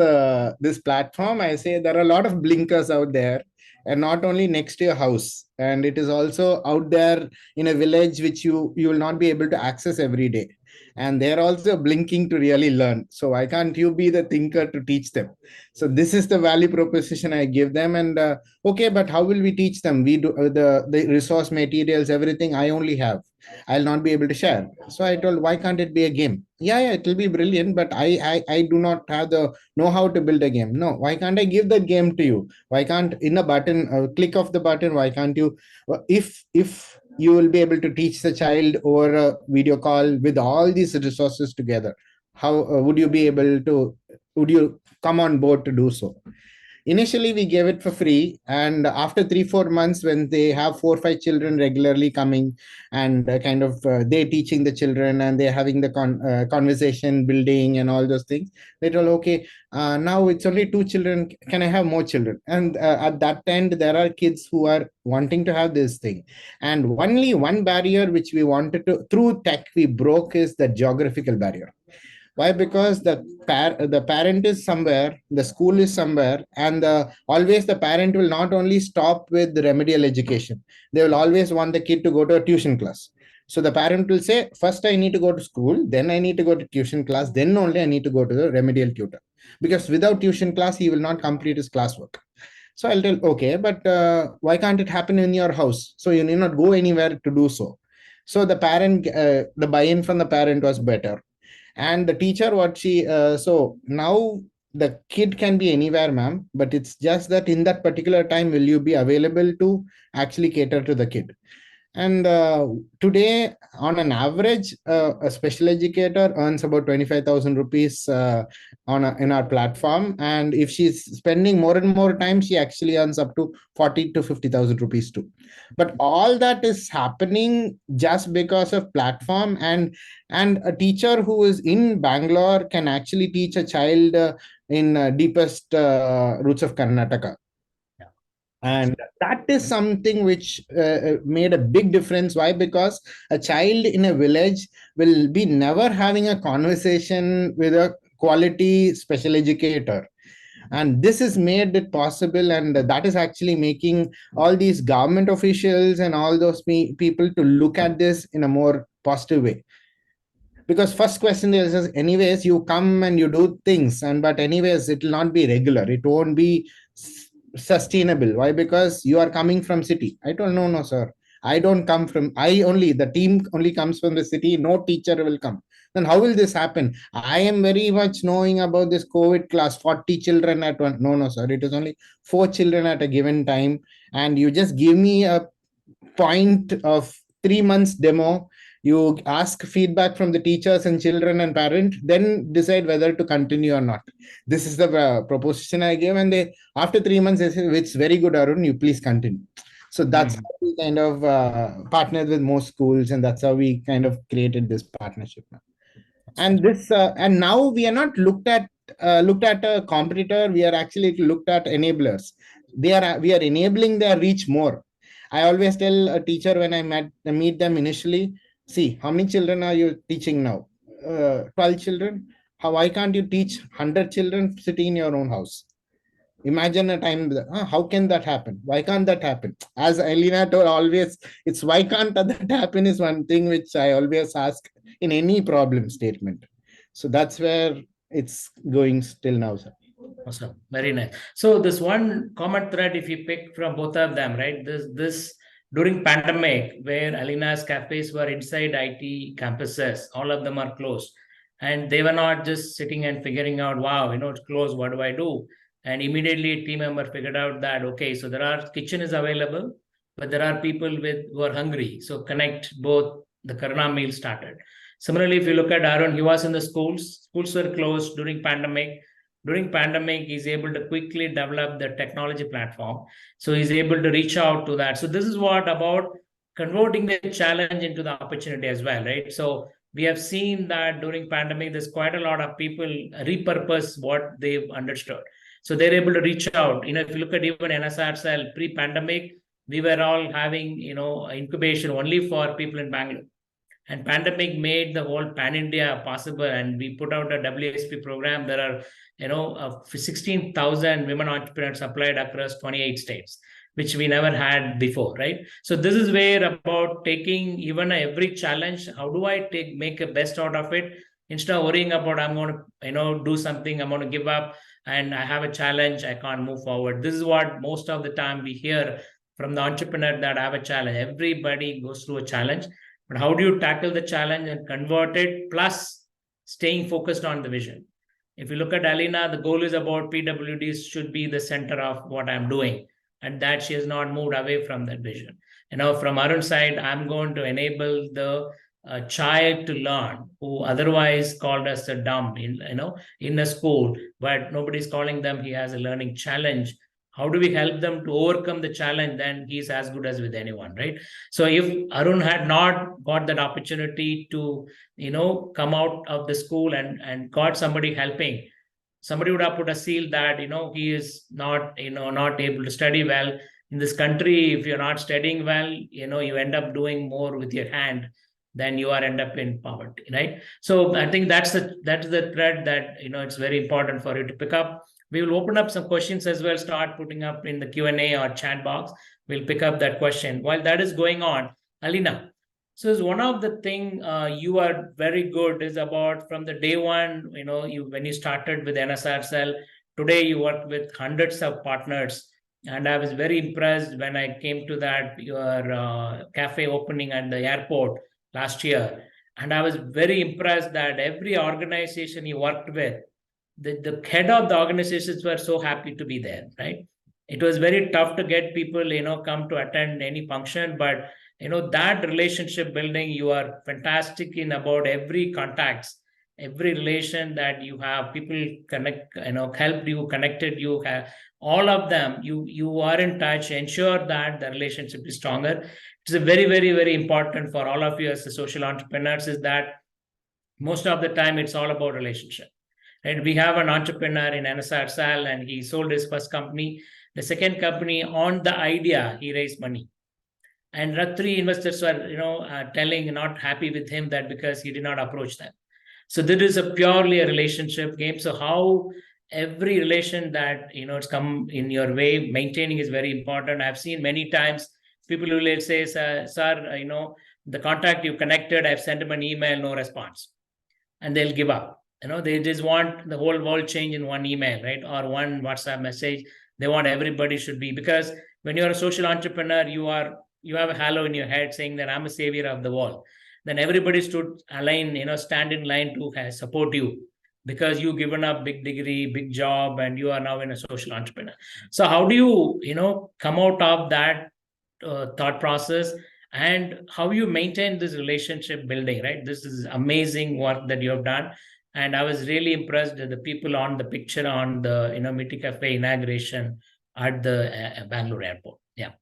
this platform, I say there are a lot of blinkers out there, and not only next to your house, and it is also out there in a village which you will not be able to access every day. And they're also blinking to really learn. So why can't you be the thinker to teach them? So this is the value proposition I give them. And okay, but how will we teach them? We do the resource materials, everything I only have. I'll not be able to share. So I told, why can't it be a game? Yeah, it will be brilliant, but I do not have the know how to build a game. No, why can't I give that game to you? Why can't in a button, click of the button? Why can't you? If you will be able to teach the child over a video call with all these resources together, how would you be able to? Would you come on board to do so? Initially we gave it for free, and after 3-4 months, when they have 4-5 children regularly coming, and kind of they teaching the children, and they're having the conversation building and all those things, they told, okay, now it's only 2 children, can I have more children? And at that end there are kids who are wanting to have this thing. And only one barrier which we wanted to, through tech, we broke, is the geographical barrier. Why? Because the parent is somewhere, the school is somewhere, and always the parent will not only stop with the remedial education. They will always want the kid to go to a tuition class. So the parent will say, first I need to go to school, then I need to go to tuition class, then only I need to go to the remedial tutor. Because without tuition class, he will not complete his classwork. So I'll tell, okay, but why can't it happen in your house? So you need not go anywhere to do so. So the parent, the buy-in from the parent was better. And the teacher, what she so now the kid can be anywhere, ma'am, but it's just that in that particular time, will you be available to actually cater to the kid? And today, on an average, a special educator earns about 25,000 rupees in our platform. And if she's spending more and more time, she actually earns up to 40 to 50,000 rupees too. But all that is happening just because of platform. And a teacher who is in Bangalore can actually teach a child in deepest roots of Karnataka. And that is something which made a big difference. Why? Because a child in a village will be never having a conversation with a quality special educator. And this is made it possible, and that is actually making all these government officials and all those people to look at this in a more positive way. Because first question is, anyways, you come and you do things, and but anyways, it will not be regular, it won't be sustainable. Why? Because you are coming from city. I told, no sir, I don't come from, the team only comes from the city, no teacher will come. Then how will this happen? I am very much knowing about this COVID class, 40 children at one. No sir, it is only 4 children at a given time. And you just give me a point of 3 months demo, you ask feedback from the teachers and children and parent, then decide whether to continue or not. This is the proposition I gave, and they, after 3 months, they said, it's very good, Arun, you please continue. So that's how we kind of partnered with most schools, and that's how we kind of created this partnership. And this and now we are not looked at a competitor, we are actually looked at enablers. We are enabling their reach more. I always tell a teacher when I meet them initially, see, how many children are you teaching now? 12 children. Why can't you teach 100 children sitting in your own house? Imagine a time, how can that happen? Why can't that happen? As Alina told always, it's why can't that happen is one thing which I always ask in any problem statement. So that's where it's going still now, sir. Awesome. Very nice. So this one common thread, if you pick from both of them, right? This during pandemic, where Alina's cafes were inside IT campuses, all of them are closed. And they were not just sitting and figuring out, wow, it's closed, what do I do? And immediately a team member figured out that, okay, so there are kitchen is available, but there are people who are hungry. So connect both, the Karuna meal started. Similarly, if you look at Arun, he was in the schools were closed during pandemic. During pandemic, he's able to quickly develop the technology platform. So he's able to reach out to that. So this is what about converting the challenge into the opportunity as well, right? So we have seen that during pandemic, there's quite a lot of people repurpose what they've understood. So they're able to reach out. If you look at even NSR cell pre-pandemic, we were all having, incubation only for people in Bangalore. And pandemic made the whole pan-India possible. And we put out a WSP program. There are, 16,000 women entrepreneurs applied across 28 states, which we never had before, right? So this is where about taking even every challenge, how do I make a best out of it? Instead of worrying about, I'm going to, do something, I'm going to give up, and I have a challenge, I can't move forward. This is what most of the time we hear from the entrepreneur, that I have a challenge. Everybody goes through a challenge, but how do you tackle the challenge and convert it, plus staying focused on the vision? If you look at Alina, the goal is about PWDs should be the center of what I'm doing, and that she has not moved away from that vision. From Arun's side, I'm going to enable the child to learn who otherwise called us a dumb in a school, but nobody's calling them, he has a learning challenge. How do we help them to overcome the challenge? Then he's as good as with anyone, right? So if Arun had not got that opportunity to, come out of the school and got somebody helping, somebody would have put a seal that, he is not, not able to study well. In this country, if you're not studying well, you end up doing more with your hand than you are end up in poverty, right? So I think that's the thread that, it's very important for you to pick up. We will open up some questions as well, start putting up in the Q&A or chat box. We'll pick up that question. While that is going on, Alina, so is one of the thing you are very good is about from the day one, when you started with NSR Cell, today you work with hundreds of partners. And I was very impressed when I came to that, your cafe opening at the airport last year. And I was very impressed that every organization you worked with, the head of the organizations were so happy to be there, right? It was very tough to get people, come to attend any function, but that relationship building, you are fantastic in about every contacts, every relation that you have, people connect, helped you, connected you, have all of them, you are in touch, ensure that the relationship is stronger. It's a very, very, very important for all of you as the social entrepreneurs, is that most of the time it's all about relationship. And we have an entrepreneur in NSR Sal, and he sold his first company. The second company, on the idea, he raised money. And 3 investors were, telling, not happy with him, that because he did not approach them. So this is purely a relationship game. So how every relation that, it's come in your way, maintaining is very important. I've seen many times people will say, sir, the contact you connected, I've sent him an email, no response. And they'll give up. They just want the whole world change in one email, right? Or one WhatsApp message. They want everybody should be, because when you're a social entrepreneur, you have a halo in your head saying that I'm a savior of the world. Then everybody should align, stand in line to support you, because you've given up big degree, big job, and you are now in a social entrepreneur. So how do you, come out of that thought process, and how you maintain this relationship building, right? This is amazing work that you have done. And I was really impressed with the people on the picture on the, Meeting Cafe inauguration at the Bangalore airport. Yeah.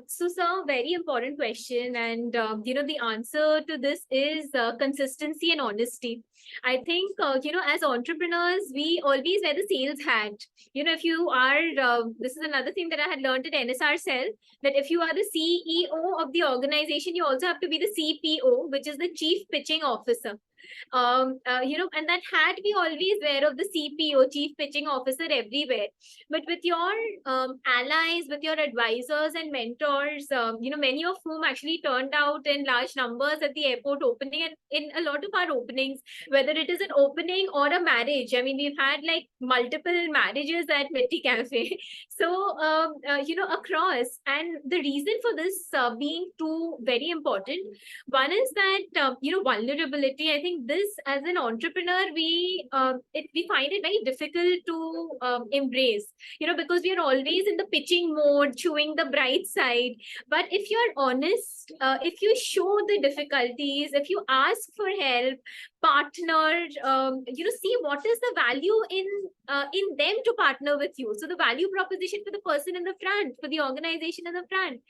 So, sir, very important question, and the answer to this is consistency and honesty. I think as entrepreneurs, we always wear the sales hat. If you are, this is another thing that I had learned at NSR Cell, that if you are the CEO of the organization, you also have to be the CPO, which is the Chief Pitching Officer. and that hat we always wear of the CPO, Chief Pitching Officer, everywhere. But with your allies, with your advisors and mentors, many of whom actually turned out in large numbers at the airport opening, and in a lot of our openings, whether it is an opening or a marriage. I mean, we've had like multiple marriages at Mitti Cafe. So, across. And the reason for this being two very important, one is that, vulnerability. I think this as an entrepreneur, we find it very difficult to embrace, because we are always in the pitching mode, chewing the bright side. But if you're honest, if you show the difficulties, if you ask for help, partner, see what is the value in them to partner with you. So the value proposition for the person in the front, for the organization in the front.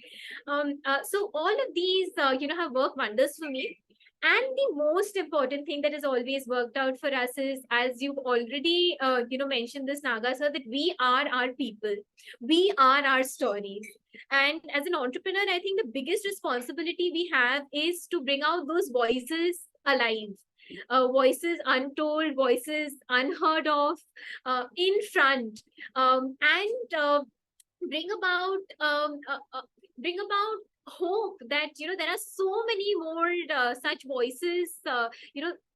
So all of these, have worked wonders for me. And the most important thing that has always worked out for us is, as you've already, mentioned this, Naga sir, that we are our people. We are our stories. And as an entrepreneur, I think the biggest responsibility we have is to bring out those voices alive. Voices untold, voices unheard of, in front, and bring about hope that there are so many more such voices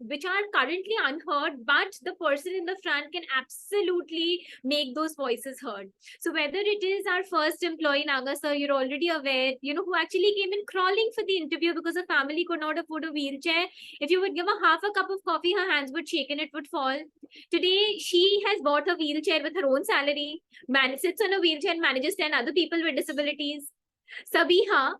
which are currently unheard, but the person in the front can absolutely make those voices heard. So whether it is our first employee, Naga sir, you're already aware, who actually came in crawling for the interview because her family could not afford a wheelchair. If you would give her half a cup of coffee, her hands would shake and it would fall. Today she has bought a wheelchair with her own salary, sits on a wheelchair and manages 10 other people with disabilities. Sabiha,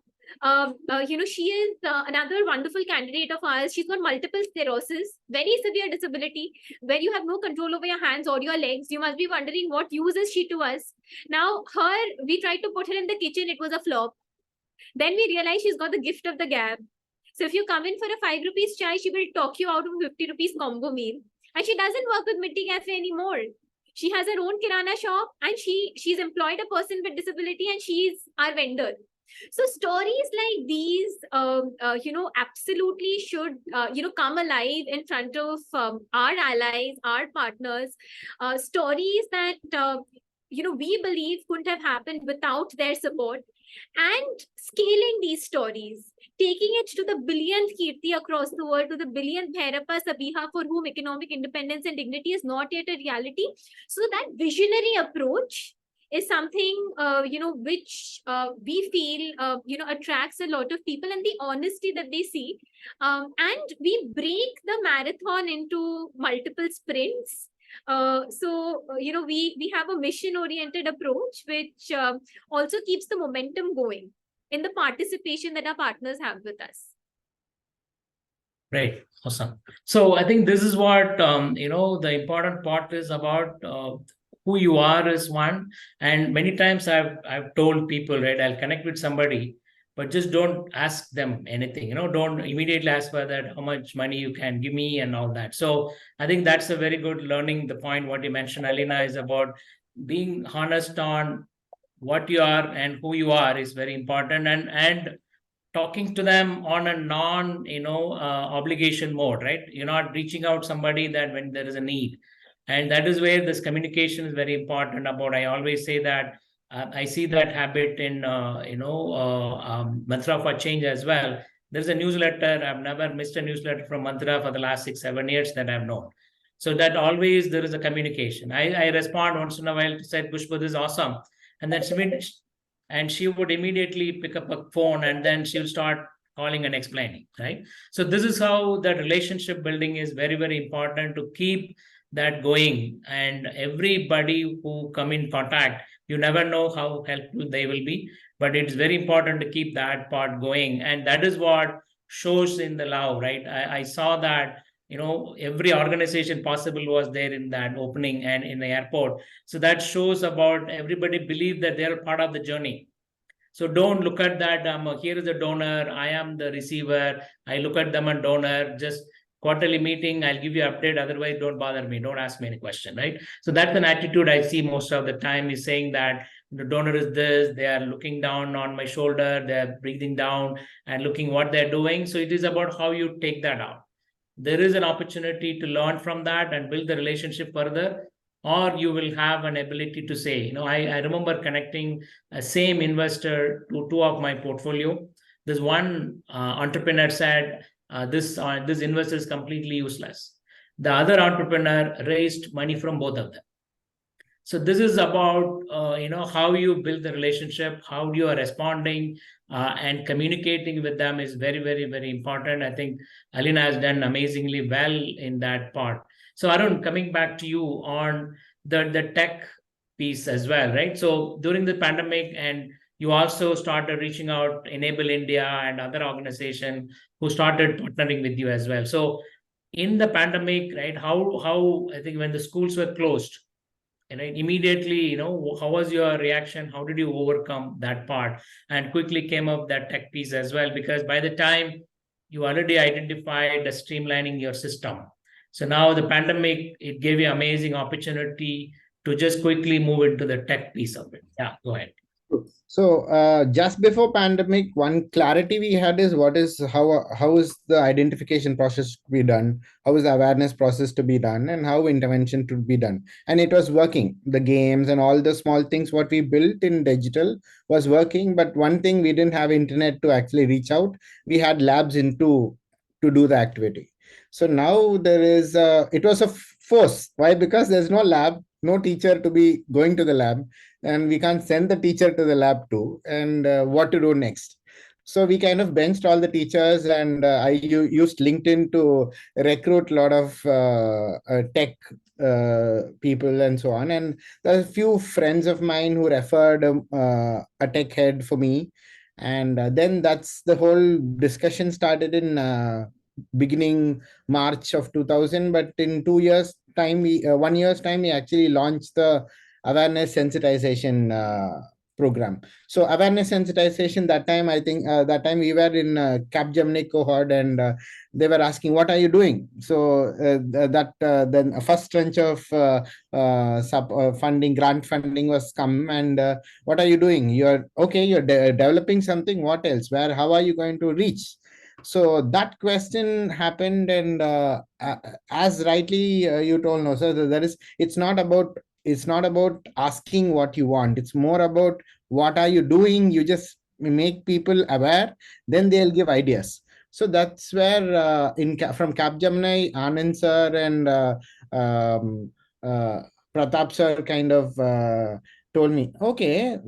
she is another wonderful candidate of ours. She's got multiple sclerosis, very severe disability, where you have no control over your hands or your legs. You must be wondering what use is she to us. Now, we tried to put her in the kitchen. It was a flop. Then we realized she's got the gift of the gab. So if you come in for a 5 rupees chai, she will talk you out of a 50 rupees combo meal. And she doesn't work with Mitti Cafe anymore. She has her own kirana shop, and she's employed a person with disability, and she's our vendor. So stories like these, absolutely should, come alive in front of our allies, our partners. Stories that, we believe couldn't have happened without their support. And scaling these stories, taking it to the billionth Kirti across the world, to the billionth Bhairappa Sabiha, for whom economic independence and dignity is not yet a reality. So that visionary approach is something, which we feel, attracts a lot of people, and the honesty that they see. And we break the marathon into multiple sprints. We have a mission-oriented approach, which also keeps the momentum going in the participation that our partners have with us. Great. Awesome. So I think this is what, the important part is about who you are is one. And many times I've told people, right, I'll connect with somebody, but just don't ask them anything, don't immediately ask for that, how much money you can give me and all that. So I think that's a very good learning. The point, what you mentioned, Alina, is about being honest on what you are and who you are is very important, and talking to them on a non obligation mode, right? You're not reaching out somebody that when there is a need. And that is where this communication is very important about. I always say that I see that habit in Mantra for Change as well. There's a newsletter. I've never missed a newsletter from Mantra for the last 6-7 years that I've known. So that always there is a communication. I respond once in a while to say, Pushpa, this is awesome. And that's finished. And she would immediately pick up a phone, and then she'll start calling and explaining, right? So this is how that relationship building is very, very important to keep that going. And everybody who come in contact, you never know how helpful they will be, but it's very important to keep that part going. And that is what shows in the love, right? I saw that, every organization possible was there in that opening and in the airport. So that shows about everybody believe that they're part of the journey. So don't look at that, here is a donor, I am the receiver, I look at them and donor, just quarterly meeting, I'll give you update, otherwise don't bother me, don't ask me any question, right? So that's an attitude I see most of the time, is saying that the donor is this, they are looking down on my shoulder, they're breathing down and looking what they're doing. So it is about how you take that out. there is an opportunity to learn from that and build the relationship further, or you will have an ability to say, I remember connecting a same investor to two of my portfolio. This one entrepreneur said, this investor is completely useless. The other entrepreneur raised money from both of them. So this is about how you build the relationship, how you are responding, and communicating with them is very, very, very important. I think Alina has done amazingly well in that part. So Arun, coming back to you on the tech piece as well, right? So during the pandemic, and you also started reaching out, Enable India and other organization who started partnering with you as well. So in the pandemic, right, how I think when the schools were closed, immediately, how was your reaction? How did you overcome that part and quickly came up that tech piece as well? Because by the time you already identified the streamlining your system, so now the pandemic, it gave you amazing opportunity to just quickly move into the tech piece of it. Yeah, go ahead. So just before pandemic, one clarity we had is how is the identification process to be done, how is the awareness process to be done, and how intervention to be done. And it was working. The games and all the small things what we built in digital was working. But one thing, we didn't have internet to actually reach out. We had labs to do the activity. So now there is it was a force. Why? Because there's no lab, no teacher to be going to the lab, and we can't send the teacher to the lab too, and what to do next. So we kind of benched all the teachers, and I used LinkedIn to recruit a lot of tech people and so on. And there's a few friends of mine who referred a tech head for me. And then that's the whole discussion started in beginning March of 2000. But in 2 years time, 1 year's time, we actually launched the awareness sensitization program. So awareness sensitization, that time, I think that time we were in Capgemini cohort, and they were asking, what are you doing? So then a first tranche of grant funding was come, and what are you doing? You're developing something. What else? How are you going to reach? So that question happened, and as rightly you told, no, so it's not about asking what you want. It's more about what are you doing. You just make people aware, then they'll give ideas. So that's where from Capgemini, Anand sir and Pratap sir kind of told me, okay,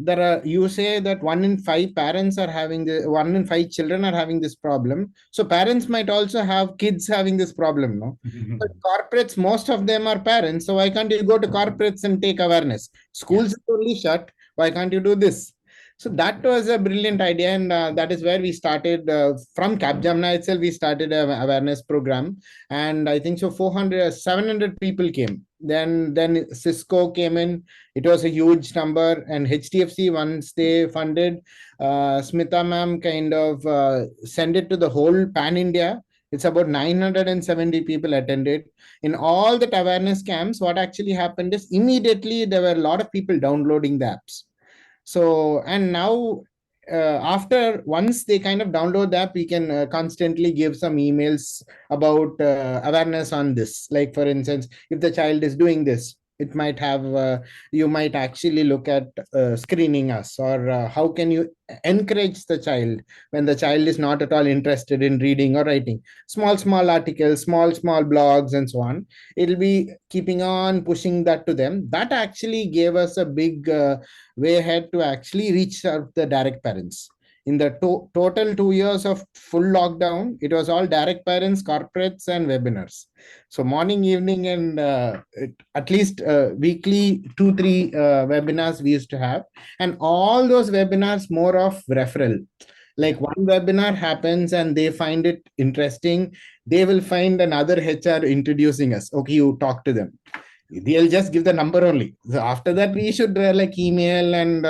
you say that 1 in 5 parents are having 1 in 5 children are having this problem. So parents might also have kids having this problem, no? But corporates, most of them are parents. So why can't you go to corporates and take awareness? Schools are only shut. Why can't you do this? So that was a brilliant idea, and that is where we started. From Capgemini itself, we started an awareness program, and I think so 700 people came. Then Cisco came in. It was a huge number, and HDFC, once they funded, Smita ma'am kind of sent it to the whole pan India. It's about 970 people attended. In all the awareness camps, what actually happened is immediately there were a lot of people downloading the apps. So, and now after once they kind of download the app, we can constantly give some emails about awareness on this. Like, for instance, if the child is doing this, it might have you might actually look at screening us, or how can you encourage the child when the child is not at all interested in reading or writing. Small articles, small blogs, and so on. It'll be keeping on pushing that to them. That actually gave us a big way ahead to actually reach out the direct parents. In the total 2 years of full lockdown, it was all direct parents, corporates, and webinars. So morning, evening, and at least weekly 2-3 webinars we used to have. And all those webinars more of referral. Like, one webinar happens and they find it interesting, they will find another HR introducing us. Okay, you talk to them. They'll just give the number only. So after that, we should like email and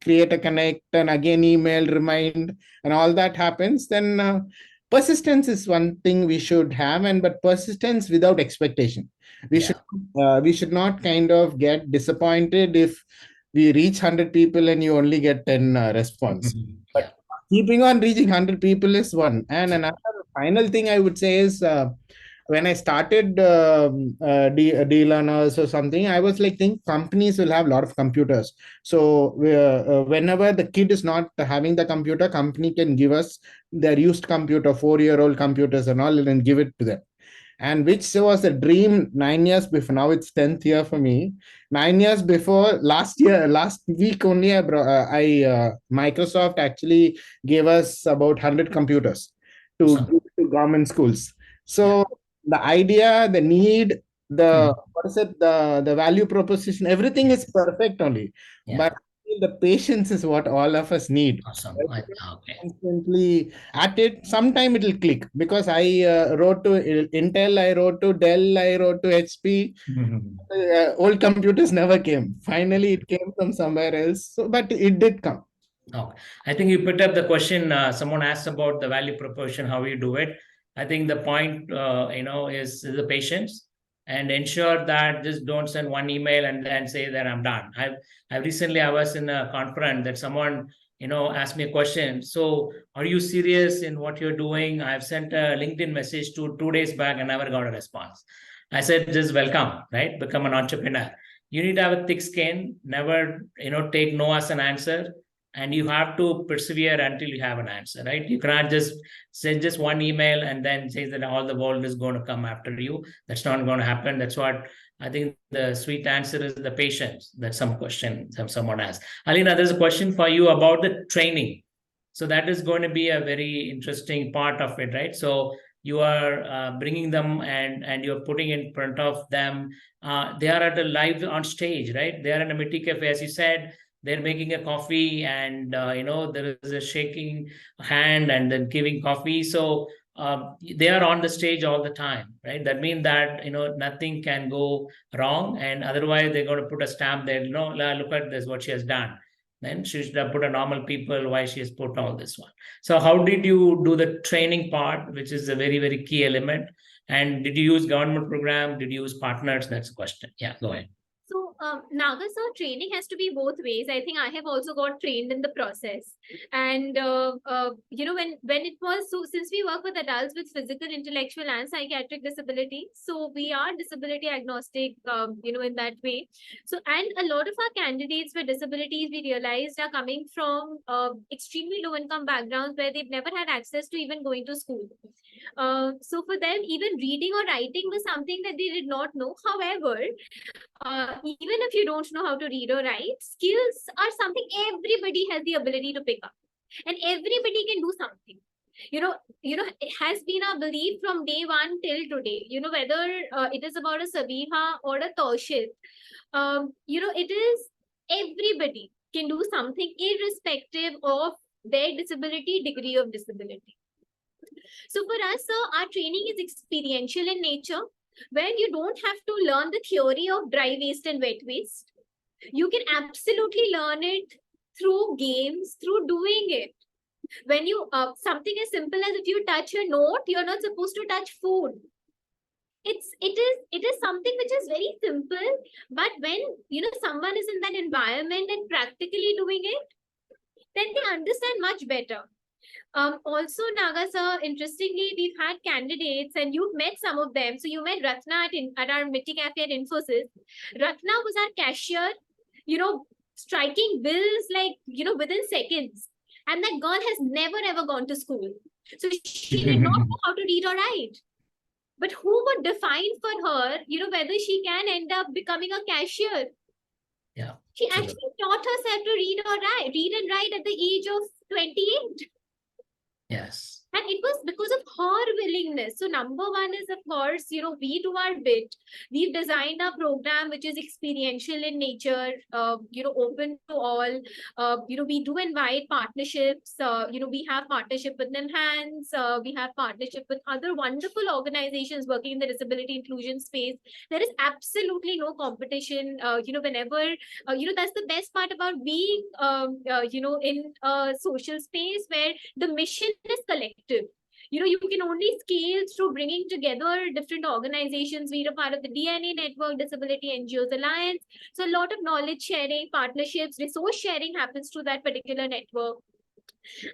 create a connect, and again email, remind, and all that happens. Then persistence is one thing we should have, but persistence without expectation. We should not kind of get disappointed if we reach 100 people and you only get 10 response. But keeping on reaching 100 people is one. And another final thing I would say is when I started D-learners or something, I was like, think companies will have a lot of computers. So whenever the kid is not having the computer, company can give us their used computer, 4-year-old computers and all, and give it to them. And which was a dream 9 years before. Now it's 10th year for me. 9 years before, last week only, Microsoft actually gave us about 100 computers to Awesome. give to government schools. So the idea, the need, the what is it, the value proposition, everything is perfect only. Yeah. But the patience is what all of us need. Awesome. Okay. Constantly at it, sometime it will click, because I wrote to Intel, I wrote to Dell, I wrote to HP. Old computers never came. Finally, it came from somewhere else. So, but it did come. Okay. I think you put up the question. Someone asked about the value proposition, how you do it. I think the point, is the patience, and ensure that just don't send one email and then say that I'm done. I recently, I was in a conference that someone, asked me a question. So are you serious in what you're doing? I've sent a LinkedIn message 2 days back and never got a response. I said, just welcome, right? Become an entrepreneur. You need to have a thick skin, never, take no as an answer. And you have to persevere until you have an answer, right? You cannot just send just one email and then say that all the world is going to come after you. That's not going to happen. That's what I think the sweet answer is, the patience. That's some question someone asked. Alina, there's a question for you about the training. So that is going to be a very interesting part of it, right? So you are bringing them and you're putting in front of them. They are at a live on stage, right? They are in a Mitti Cafe, as you said. They're making a coffee and there is a shaking hand and then giving coffee. So they are on the stage all the time, right? That means that nothing can go wrong, and otherwise they're going to put a stamp there, look at this, what she has done. Then she should have put a normal people, why she has put all this one. So how did you do the training part, which is a very, very key element? And did you use government program? Did you use partners? That's the question. Yeah, go ahead. So now the training has to be both ways. I think I have also got trained in the process. And when it was, so since we work with adults with physical, intellectual and psychiatric disability, so we are disability agnostic, in that way. So, and a lot of our candidates with disabilities, we realized, are coming from extremely low income backgrounds where they've never had access to even going to school. So for them, even reading or writing was something that they did not know. However, even if you don't know how to read or write, skills are something everybody has the ability to pick up, and everybody can do something. It has been our belief from day one till today. Whether it is about a Sabiha or a Taushit, it is everybody can do something irrespective of their disability, degree of disability. So for us, our training is experiential in nature, where you don't have to learn the theory of dry waste and wet waste. You can absolutely learn it through games, through doing it. When you something as simple as if you touch a note, you're not supposed to touch food. It is something which is very simple, but when someone is in that environment and practically doing it, then they understand much better. Also, Naga sir, interestingly, we've had candidates and you've met some of them. So you met Ratna at our Mitti Cafe at Infosys. Ratna was our cashier, striking bills within seconds. And that girl has never ever gone to school. So she did not know how to read or write. But who would define for her, whether she can end up becoming a cashier? Yeah. She actually taught herself to read and write at the age of 28. Yes. And it was because of her willingness. So number one is, of course, we do our bit. We've designed a program which is experiential in nature, open to all. We do invite partnerships. We have partnership with Enhance. We have partnership with other wonderful organizations working in the disability inclusion space. There is absolutely no competition. Whenever, that's the best part about being, in a social space where the mission is collective. You can only scale through bringing together different organizations. We are part of the DNA Network, Disability NGOs Alliance. So a lot of knowledge sharing, partnerships, resource sharing happens through that particular network.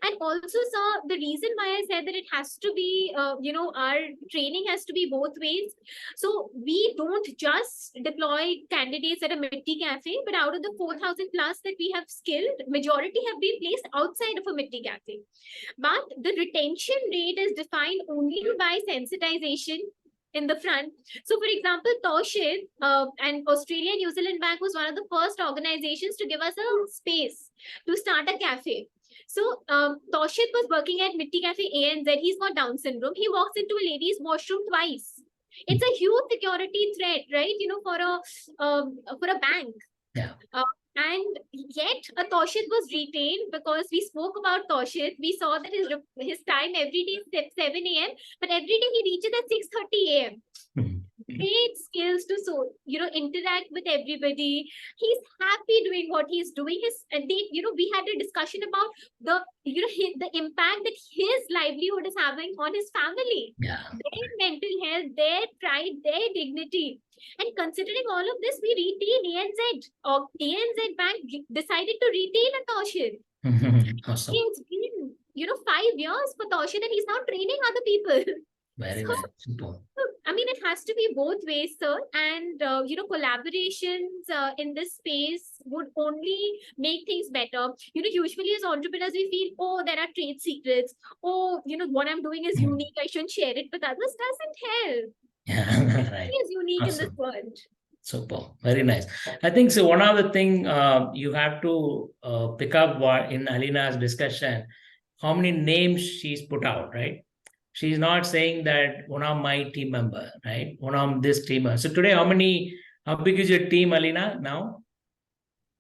And also, sir, the reason why I said that it has to be, our training has to be both ways. So we don't just deploy candidates at a Mitti Cafe, but out of the 4,000 plus that we have skilled, majority have been placed outside of a Mitti Cafe. But the retention rate is defined only by sensitization in the front. So, for example, Toshid and Australia New Zealand Bank was one of the first organizations to give us a space to start a cafe. So, Toshid was working at Mitti Cafe ANZ. He's got Down syndrome. He walks into a ladies' washroom twice. It's a huge security threat, right? For a bank. Yeah. And yet, a Toshid was retained because we spoke about Toshid. We saw that his time every day is 7 a.m., but every day he reaches at 6:30 a.m. Great skills to interact with everybody. He's happy doing what he's doing. We had a discussion about the impact that his livelihood is having on his family, Yeah. their mental health, their pride, their dignity. And considering all of this, we retain ANZ, or ANZ Bank decided to retain a Toshid. Awesome. It's been 5 years for Toshid, and he's now training other people. Very So, nice. Super. I mean, it has to be both ways, sir. And, collaborations in this space would only make things better. Usually as entrepreneurs, we feel, oh, there are trade secrets. Oh, what I'm doing is unique. I shouldn't share it with others. Doesn't help. Yeah, right. It is unique in this Awesome. world. Super. Very nice. I think so. One of the thing you have to pick up in Alina's discussion, how many names she's put out, right? She's not saying that one of my team member, right? One of this teamer. So today, how big is your team, Alina, now?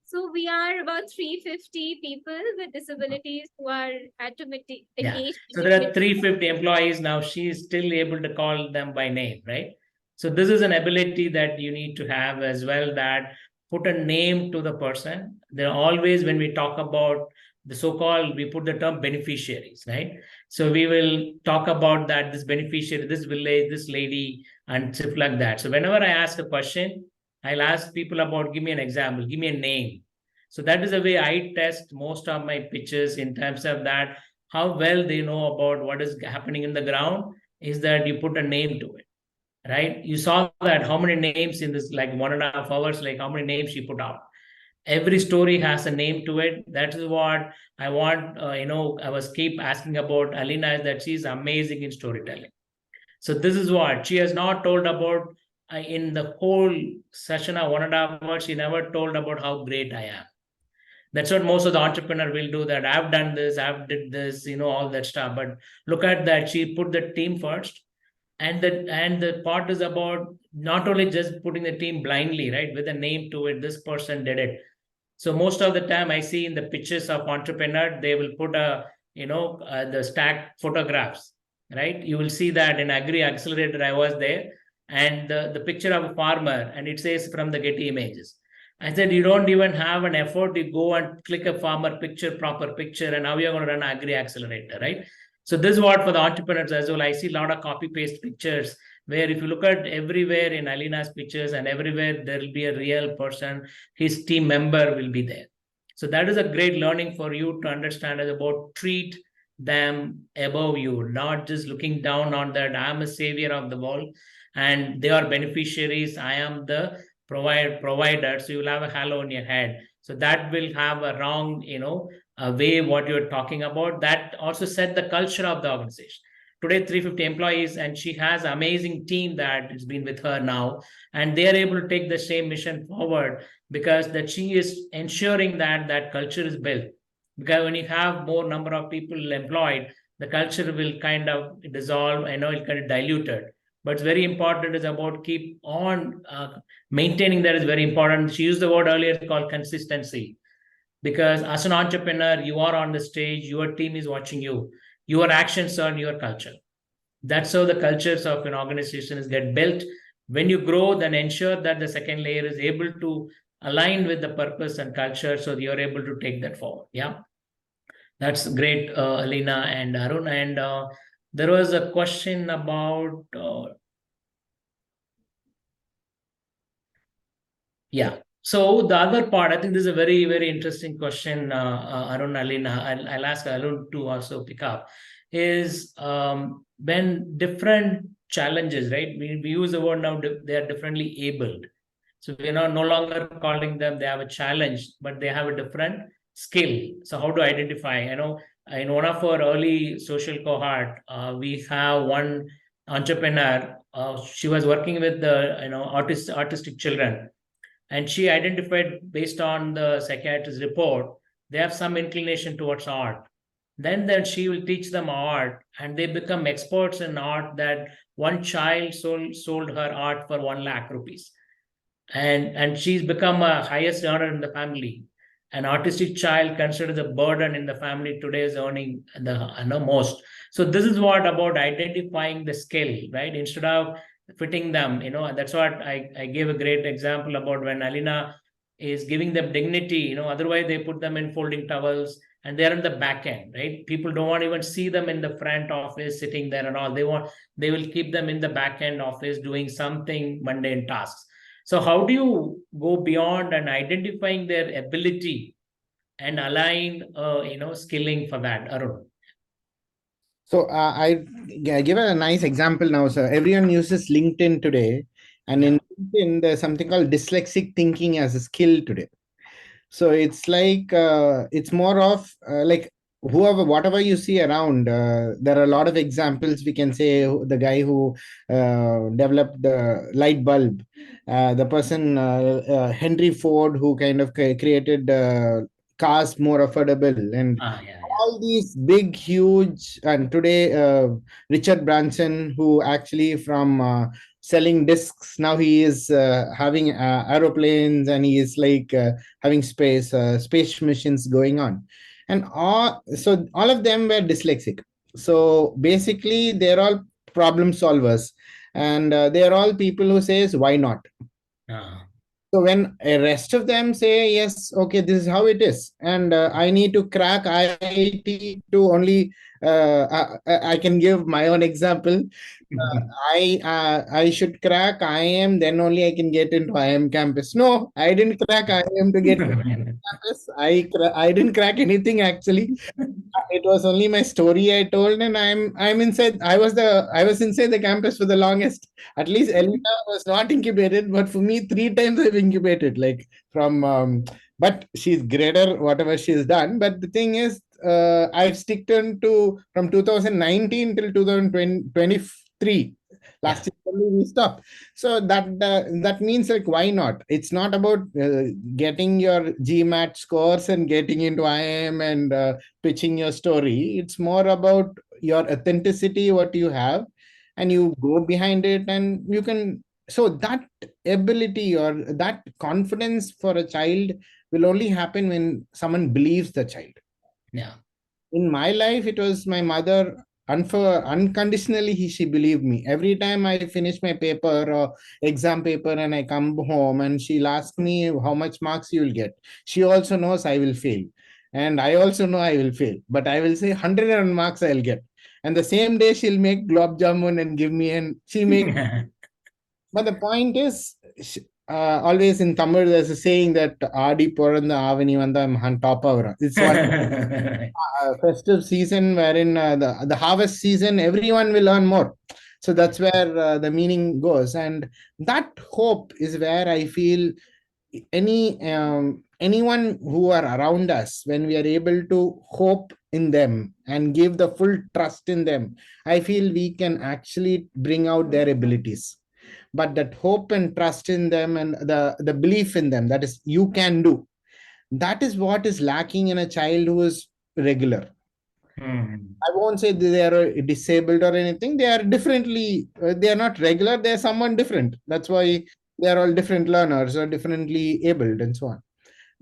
So we are about 350 people with disabilities who are engaged. So there are 350 employees now. She's still able to call them by name, right? So this is an ability that you need to have as well, that put a name to the person. There are always, when we talk about the so-called, we put the term beneficiaries, right? So we will talk about that, this beneficiary, this village, this lady, and stuff like that. So whenever I ask a question, I'll ask people about, give me an example, give me a name. So that is the way I test most of my pitches in terms of that, how well they know about what is happening in the ground, is that you put a name to it, right? You saw that how many names in this, like 1.5 hours, like how many names she put out. Every story has a name to it. That is what I want. I was keep asking about Alina, is that she's amazing in storytelling. So this is what she has not told about in the whole session of 1.5 hours. She never told about how great I am. That's what most of the entrepreneur will do, that I've done this, I've did this, all that stuff. But look at that, she put the team first. And the part is about not only just putting the team blindly, right, with a name to it, this person did it. So most of the time I see in the pictures of entrepreneur, they will put the stacked photographs, right? You will see that in Agri Accelerator, I was there, and the picture of a farmer, and it says from the Getty Images. I said, you don't even have an effort to go and click a farmer picture, proper picture, and now you're going to run Agri Accelerator, right? So this is what for the entrepreneurs as well. I see a lot of copy paste pictures where if you look at everywhere in Alina's pictures and everywhere, there will be a real person, his team member will be there. So that is a great learning for you to understand, is about treat them above you, not just looking down on that I'm a savior of the world and they are beneficiaries, I am the provider. So you'll have a halo on your head. So that will have a wrong, way what you're talking about. That also set the culture of the organization. Today, 350 employees, and she has an amazing team that has been with her now, and they are able to take the same mission forward because that she is ensuring that that culture is built. Because when you have more number of people employed, the culture will kind of dissolve. I know it kind of diluted, but it's very important. Is about keep on maintaining that is very important. She used the word earlier called consistency, because as an entrepreneur, you are on the stage, your team is watching you, your actions are your culture. That's how the cultures of an organization is get built. When you grow, then ensure that the second layer is able to align with the purpose and culture, so you're able to take that forward. Yeah, that's great, Alina and Arun. And there was a question about yeah. So the other part, I think this is a very, very interesting question, Arun, Alina. I'll ask Arun to also pick up. Is when different challenges, right? We use the word now, they are differently abled. So we're not no longer calling them, they have a challenge, but they have a different skill. So how to identify? I know in one of our early social cohort, we have one entrepreneur. She was working with the autistic children, and she identified based on the psychiatrist's report they have some inclination towards art. Then she will teach them art, and they become experts in art. That one child sold her art for 1 lakh rupees, and she's become a highest earner in the family. An autistic child considered a burden in the family today is earning the most. So this is what about identifying the skill, right? Instead of fitting them, that's what I gave a great example about when Alina is giving them dignity. Otherwise they put them in folding towels and they're in the back end, right? People don't want to even see them in the front office sitting there and all. They will keep them in the back end office doing something mundane tasks. So how do you go beyond and identifying their ability and align, skilling for that, Arun? So give a nice example now, sir. Everyone uses LinkedIn today, and in LinkedIn, there's something called dyslexic thinking as a skill today. So it's like it's more of like whatever you see around. There are a lot of examples. We can say the guy who developed the light bulb, the person Henry Ford, who kind of created cars more affordable, and all these big, huge, and today Richard Branson, who actually from selling discs, now he is having aeroplanes, and he is like having space missions going on, and all of them were dyslexic. So basically, they're all problem solvers, and they're all people who says why not. So when a rest of them say, yes, okay, this is how it is, and I need to crack IIT to only, I can give my own example. I should crack IIM, then only I can get into IIM campus. No, I didn't crack IIM to get into campus. I didn't crack anything actually. It was only my story I told, and I'm inside. I was inside the campus for the longest. At least Elena was not incubated, but for me, 3 times I've incubated. Like from, but she's greater whatever she's done. But the thing is, I've sticked to from 2019 till 2023. Last year only we stopped. So that means like why not? It's not about getting your GMAT scores and getting into IIM and pitching your story. It's more about your authenticity, what you have, and you go behind it, and you can. So that ability or that confidence for a child will only happen when someone believes the child. Yeah. In my life, it was my mother. Unconditionally, she believed me. Every time I finish my paper or exam paper and I come home, and she'll ask me how much marks you will get. She also knows I will fail, and I also know I will fail, but I will say 100 marks I'll get. And the same day she'll make glob jamun and give me, and she make. But the point is, always in Tamil, there's a saying that Adi Poranda Avani Vanda Han top over. It's one festive season wherein the harvest season, everyone will earn more. So that's where the meaning goes. And that hope is where I feel anyone who are around us, when we are able to hope in them and give the full trust in them, I feel we can actually bring out their abilities. But that hope and trust in them, and the belief in them, that is you can do, that is what is lacking in a child who is regular. I won't say they are disabled or anything. They are differently, they are not regular, they are someone different. That's why they are all different learners or differently abled and so on.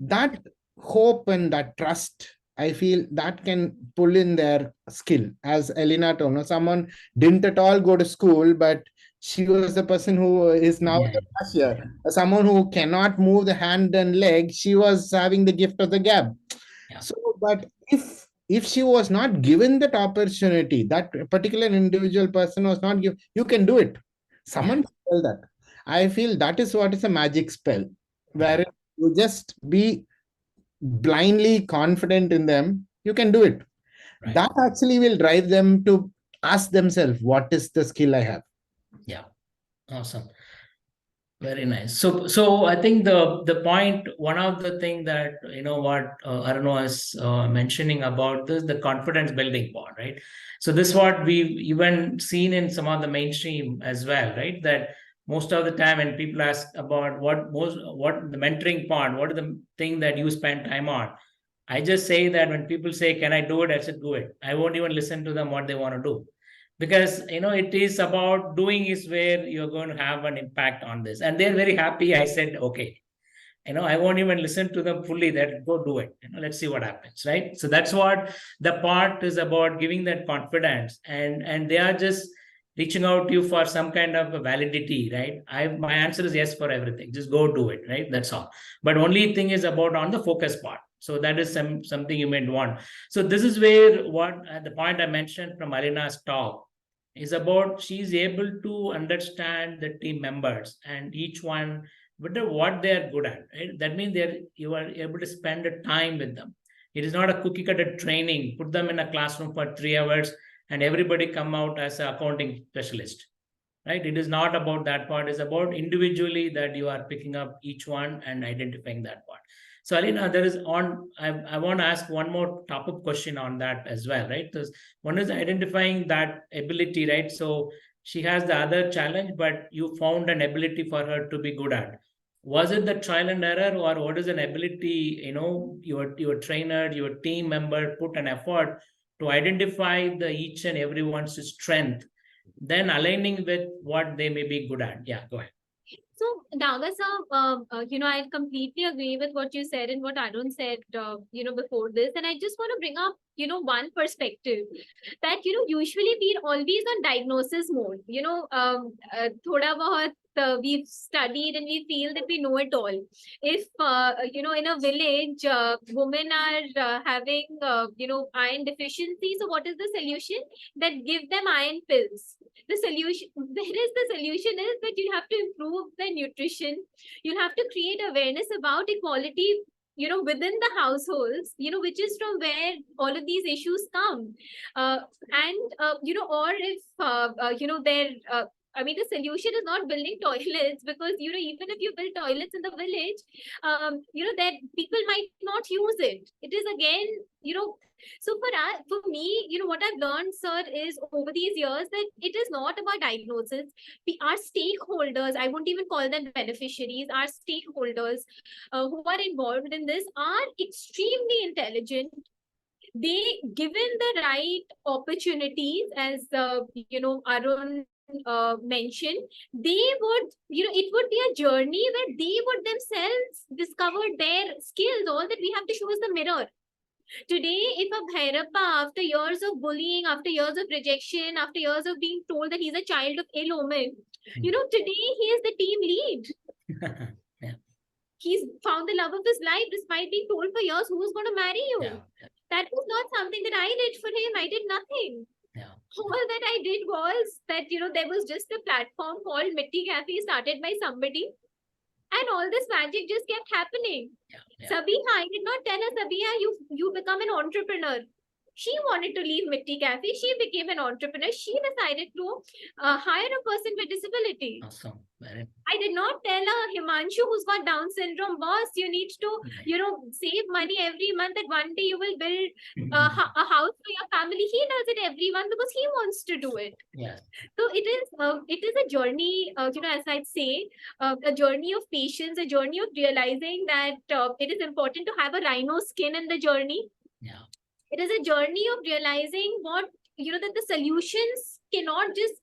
That hope and that trust, I feel that can pull in their skill. As Elena told, someone didn't at all go to school, but she was the person who is now the cashier. Someone who cannot move the hand and leg, she was having the gift of the gab. So, but if she was not given that opportunity, that particular individual person was not given, you can do it. Someone tell that. I feel that is what is a magic spell, where You just be blindly confident in them, you can do it. Right. That actually will drive them to ask themselves, what is the skill I have? Yeah. Awesome. Very nice. So I think the point, one of the thing that what Arno is mentioning about this, the confidence building part, right? So this is what we've even seen in some of the mainstream as well, right? That most of the time when people ask about what the mentoring part, what is the thing that you spend time on, I just say that when people say, "Can I do it?" I said, "Do it." I won't even listen to them what they want to do, because it is about doing is where you're going to have an impact on this, and they're very happy. I said, okay, I won't even listen to them fully, that go do it, let's see what happens, right? So that's what the part is about, giving that confidence, and they are just reaching out to you for some kind of a validity, right? My answer is yes for everything, just go do it, right? That's all. But only thing is about on the focus part, so that is something you may want. So this is where what the point I mentioned from Alina's talk is about, she's able to understand the team members and each one what they are good at, right? That means you are able to spend the time with them. It is not a cookie cutter training, put them in a classroom for 3 hours and everybody come out as an accounting specialist, right? It is not about that part. It's about individually that you are picking up each one and identifying that part. So Alina, I want to ask one more top-up question on that as well, right? Because one is identifying that ability, right? So she has the other challenge, but you found an ability for her to be good at. Was it the trial and error, or what is an ability, your trainer, your team member put an effort to identify the each and everyone's strength, then aligning with what they may be good at? Yeah, go ahead. So, Naga sir, I completely agree with what you said and what Arun said, before this. And I just want to bring up, one perspective that, usually we're always on diagnosis mode. Thoda bahut, we've studied and we feel that we know it all. If, in a village, women are having, iron deficiency. So what is the solution? That give them iron pills. The solution, where is the solution is that you have to improve the nutrition. You have to create awareness about equality, within the households, which is from where all of these issues come. Or if, the solution is not building toilets, because, even if you build toilets in the village, that people might not use it. It is again, so for me, what I've learned, sir, is over these years that it is not about diagnosis. Our stakeholders, I won't even call them beneficiaries, our stakeholders who are involved in this are extremely intelligent. They, given the right opportunities, as Arun mentioned, they would, it would be a journey where they would themselves discover their skills. All that we have to show is the mirror. Today, if a Bhairappa, after years of bullying, after years of rejection, after years of being told that he's a child of ill omen, today he is the team lead. Yeah. He's found the love of his life despite being told for years who's going to marry you. Yeah. That was not something that I did for him. I did nothing. Yeah. All that I did was that, there was just a platform called Mitti Cafe started by somebody. And all this magic just kept happening. Yeah. Sabiha, I did not tell her, Sabiha, you become an entrepreneur. She wanted to leave Mitti Cafe. She became an entrepreneur. She decided to hire a person with disability. Awesome. I did not tell Himanshu, who's got Down syndrome, boss, you need to, save money every month, that one day you will build a house for your family. He does it every month because he wants to do it. Yes. So it is a journey, as I'd say, a journey of patience, a journey of realizing that it is important to have a rhino skin in the journey. Yeah. It is a journey of realizing what, that the solutions cannot just,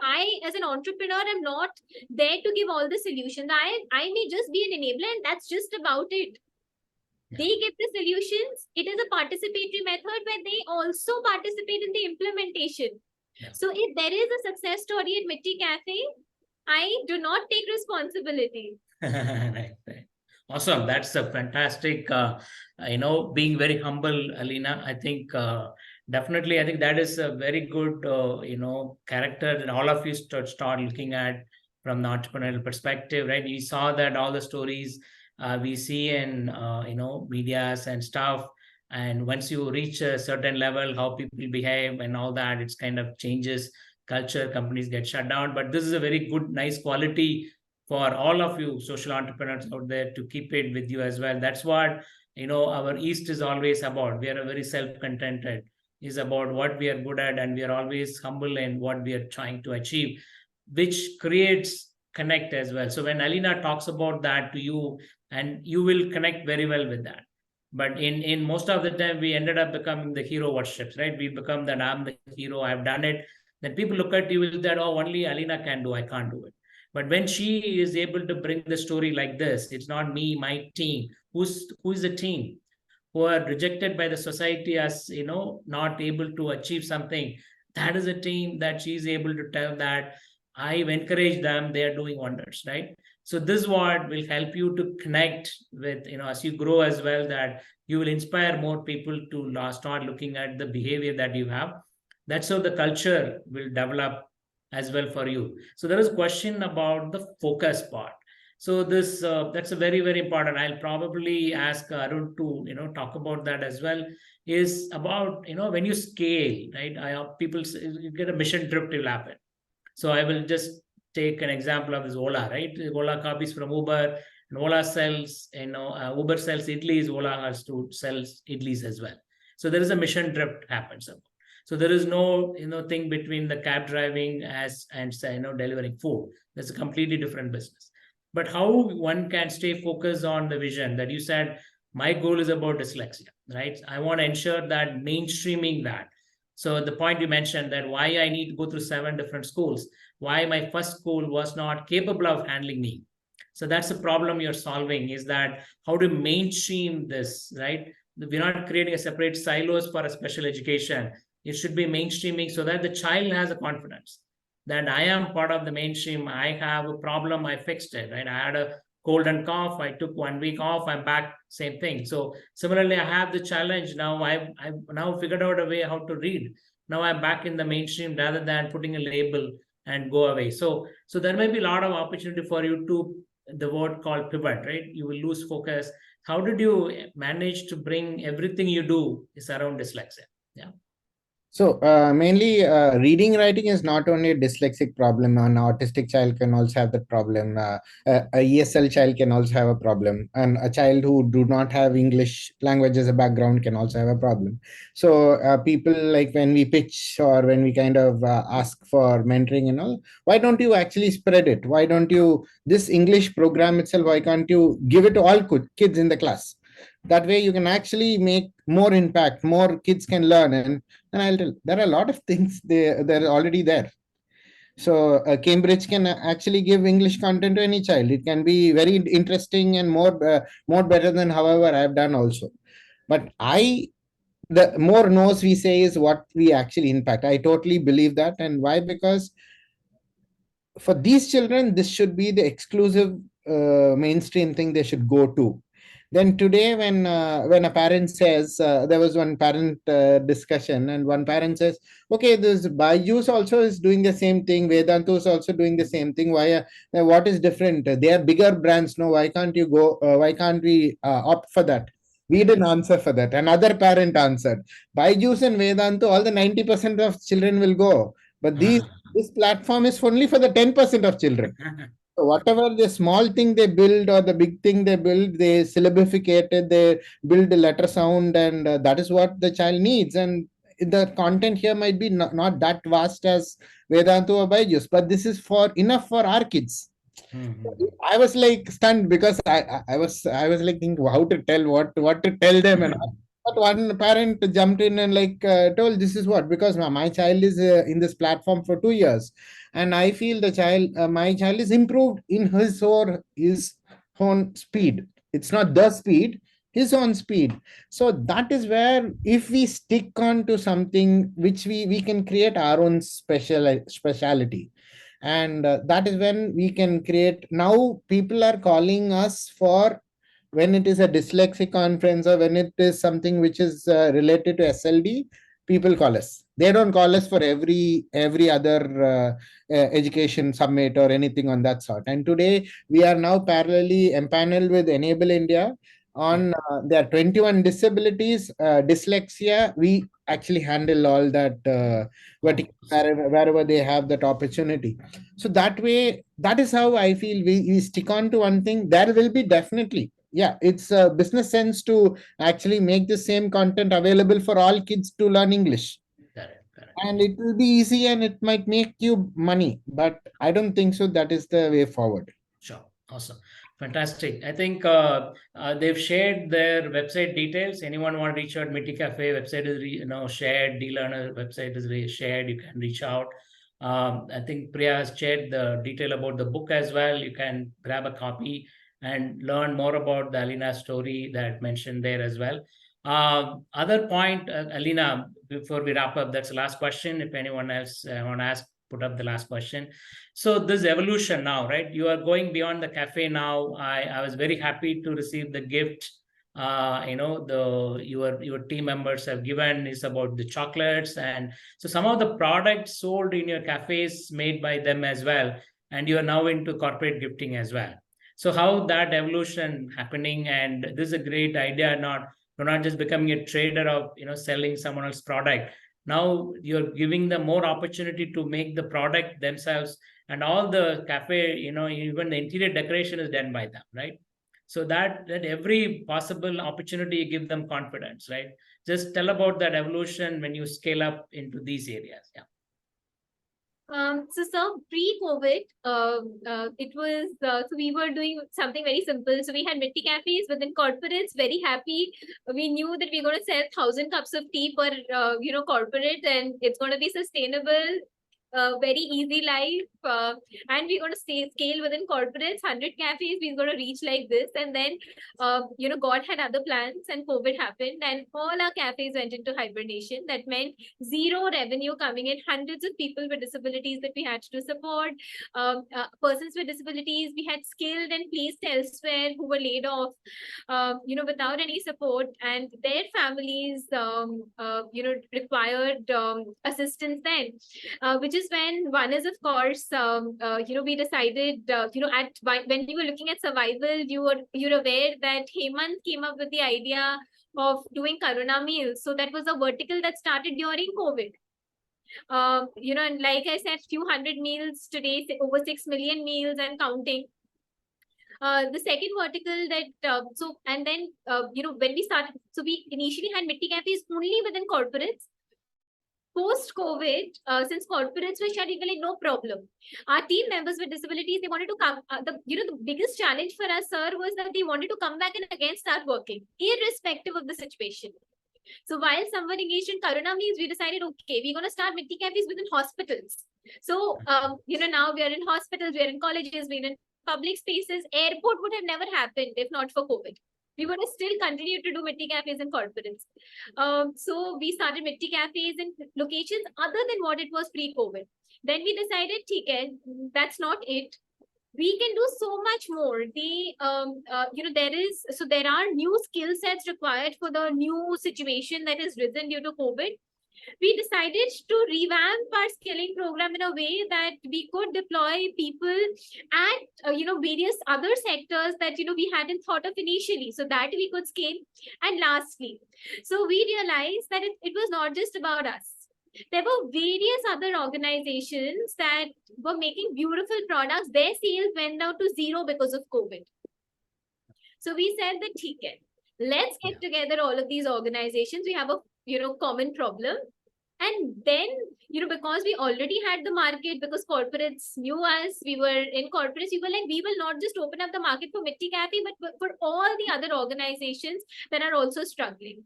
I as an entrepreneur am not there to give all the solutions. I may just be an enabler, and that's just about it. Yeah. They give the solutions. It is a participatory method where they also participate in the implementation. Yeah. So if there is a success story at Mitti Cafe, I do not take responsibility. Right. Awesome. That's a fantastic, being very humble, Alina. I think definitely, I think that is a very good, character that all of you start looking at from the entrepreneurial perspective, right? You saw that all the stories we see in medias and stuff. And once you reach a certain level, how people behave and all that, it's kind of changes culture. Companies get shut down. But this is a very good, nice quality for all of you social entrepreneurs out there to keep it with you as well. That's what our East is always about. We are a very self-contented, is about what we are good at, and we are always humble in what we are trying to achieve, which creates connect as well. So when Alina talks about that to you, and you will connect very well with that. But in most of the time, we ended up becoming the hero worships, right? We become that I'm the hero, I've done it. Then people look at you with that, oh, only Alina can do, I can't do it. But when she is able to bring the story like this, it's not me, my team. Who is the team? Who are rejected by the society as not able to achieve something. That is a team that she's able to tell that I've encouraged them, they are doing wonders, right? So this what will help you to connect with, as you grow as well, that you will inspire more people to start looking at the behavior that you have. That's how the culture will develop as well for you. So there is a question about the focus part. So this that's a very, very important. I'll probably ask Arun to talk about that as well. Is about when you scale, right? People say, you get a mission drift will happen. So I will just take an example of this Ola, right? Ola copies from Uber, and Ola sells, Uber sells idlis, Ola has to sell idlis as well. So there is a mission drift happens. So there is no thing between the cab driving and delivering food. That's a completely different business. But how one can stay focused on the vision that you said, my goal is about dyslexia, right? I want to ensure that mainstreaming that. So the point you mentioned that why I need to go through 7 different schools, why my first school was not capable of handling me. So that's the problem you're solving, is that how to mainstream this, right? We're not creating a separate silos for a special education. It should be mainstreaming so that the child has a confidence that I am part of the mainstream. I have a problem, I fixed it, right? I had a cold and cough, I took 1 week off, I'm back, same thing. So similarly, I have the challenge now. I've now figured out a way how to read. Now I'm back in the mainstream rather than putting a label and go away. So there may be a lot of opportunity for you to, the word called pivot, right? You will lose focus. How did you manage to bring everything you do is around dyslexia? Yeah. So mainly reading writing is not only a dyslexic problem. An autistic child can also have that problem. A ESL child can also have a problem, and a child who do not have English language as a background can also have a problem. So people, like when we pitch or when we kind of ask for mentoring and all, why don't you actually spread it? Why don't you, this English program itself, why can't you give it to all kids in the class? That way you can actually make more impact, more kids can learn. And I'll tell, there are a lot of things they're already there. So Cambridge can actually give English content to any child. It can be very interesting and more better than however I've done also. But the more no's we say is what we actually impact. I totally believe that. And why? Because for these children, this should be the exclusive mainstream thing they should go to. Then today, when a parent says, there was one parent discussion, and one parent says, okay, this Byju's also is doing the same thing, Vedanta is also doing the same thing. Why? What is different? They are bigger brands. No, why can't you go? Why can't we opt for that? We didn't answer for that. Another parent answered, Byju's and Vedanta, all the 90% of children will go, but this platform is only for the 10% of children. So whatever the small thing they build or the big thing they build, they syllabificate it, they build the letter sound, and that is what the child needs. And the content here might be not that vast as Vedanta or Byju's, but this is for enough for our kids. I was like stunned because I was like thinking how to tell what to tell them, and but one parent jumped in and like told this is what, because my child is in this platform for 2 years, and I feel my child is improved in his or his own speed. It's not the speed, his own speed. So that is where if we stick on to something which we can create our own speciality, and that is when we can create. Now people are calling us for, when it is a dyslexic conference or when it is something which is related to SLD, people call us. They don't call us for every other education summit or anything on that sort. And today we are now parallelly empaneled with Enable India on there are 21 disabilities, dyslexia. We actually handle all that wherever they have that opportunity. So that way, that is how I feel we stick on to one thing. There will be definitely, it's a business sense to actually make the same content available for all kids to learn English. Correct, correct. And it will be easy and it might make you money, but I don't think so that is the way forward. Sure. Awesome. Fantastic. I think they've shared their website details. Anyone want to reach out? Mitty Cafe website is shared. D-Learner website is shared. You can reach out. I think Priya has shared the detail about the book as well. You can grab a copy and learn more about the Alina story that mentioned there as well. Other point, Alina, before we wrap up, that's the last question. If anyone else want to ask, put up the last question. So this evolution now, right? You are going beyond the cafe now. I was very happy to receive the gift. Your team members have given is about the chocolates, and so some of the products sold in your cafes made by them as well. And you are now into corporate gifting as well. So how that evolution happening? And this is a great idea. You're not just becoming a trader of selling someone else's product. Now you're giving them more opportunity to make the product themselves, and all the cafe, even the interior decoration is done by them, right? So that every possible opportunity you give them confidence, right? Just tell about that evolution when you scale up into these areas. Yeah. So pre-COVID, it was so we were doing something very simple. So we had Mitti cafes within corporates, very happy. We knew that we're going to sell 1,000 cups of tea per corporate, and it's going to be sustainable. Very easy life, and we're going to scale within corporates, 100 cafes. We're going to reach like this, and then God had other plans, and COVID happened, and all our cafes went into hibernation. That meant zero revenue coming in. Hundreds of people with disabilities that we had to support. Persons with disabilities we had skilled and placed elsewhere who were laid off, without any support, and their families, required assistance then, which is when one is, of course, we decided, when we were looking at survival, you're aware that Hemant came up with the idea of doing Karuna meals. So that was a vertical that started during COVID. And like I said, few hundred meals today, over 6 million meals and counting. The second vertical when we started, so we initially had Mitti cafes only within corporates. Post-COVID, since corporates were shut, we were like, no problem. Our team members with disabilities, they wanted to come. The biggest challenge for us, sir, was that they wanted to come back and again start working, irrespective of the situation. So while someone engaged in Karuna meals, we decided, okay, we're going to start Mitti cafes within hospitals. So, now we are in hospitals, we are in colleges, we're in public spaces. Airport would have never happened if not for COVID. We would have still continued to do Mitti cafes in corporates. So we started Mitti cafes in locations other than what it was pre-COVID. Then we decided, okay, that's not it. We can do so much more. There are new skill sets required for the new situation that has risen due to COVID. We decided to revamp our skilling program in a way that we could deploy people at various other sectors that we hadn't thought of initially, so that we could scale. And lastly, so we realized that it was not just about us. There were various other organizations that were making beautiful products. Their sales went down to zero because of COVID. So we said that, okay, let's get together all of these organizations. We have a common problem. And then, because we already had the market, because corporates knew us, we were in corporates, we were like, we will not just open up the market for Mitti Cafe, but for all the other organizations that are also struggling.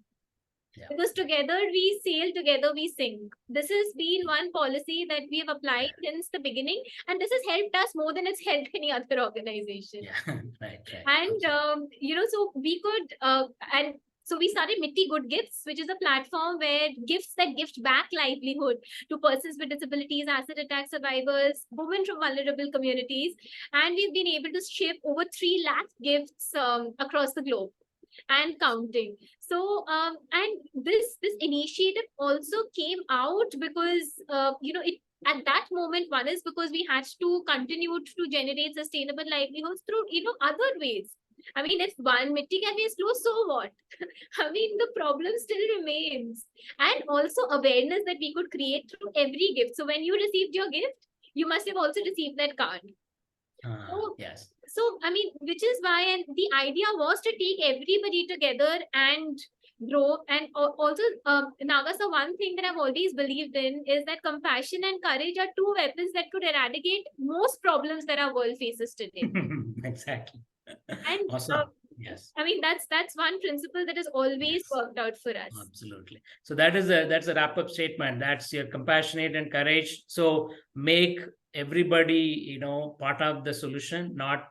Yeah. Because together we sail, together we sink. This has been one policy that we have applied since the beginning, and this has helped us more than it's helped any other organization. Yeah, right. And so we could so we started Mitti Good Gifts, which is a platform where gifts that gift back livelihood to persons with disabilities, acid attack survivors, women from vulnerable communities, and we've been able to ship over 3 lakh gifts across the globe. and counting. So and this initiative also came out because it at that moment, one is because we had to continue to generate sustainable livelihoods through other ways. I mean, if one Mitti Cafe is closed, so what? I mean, the problem still remains. And also awareness that we could create through every gift. So when you received your gift, you must have also received that card. So, Yes. so I mean, which is why, and the idea was to take everybody together and grow. And also, Nagasa, one thing that I've always believed in is that compassion and courage are two weapons that could eradicate most problems that our world faces today. Exactly. And Awesome. Yes. I mean, that's one principle that has always worked out for us. Absolutely. So that's a wrap-up statement. That's your compassionate and courage. So make everybody, part of the solution, not,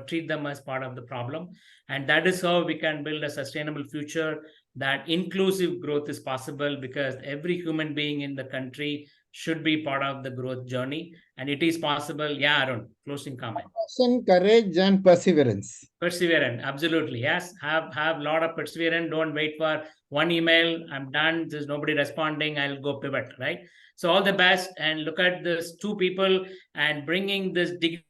treat them as part of the problem. And that is how we can build a sustainable future. That inclusive growth is possible because every human being in the country should be part of the growth journey. And it is possible. Yeah, Arun, closing comment. Passion, courage, and perseverance. Perseverant, absolutely. Yes, have a lot of perseverance. Don't wait for one email. I'm done. There's nobody responding. I'll go pivot, right? So all the best, and look at these two people and bringing this digital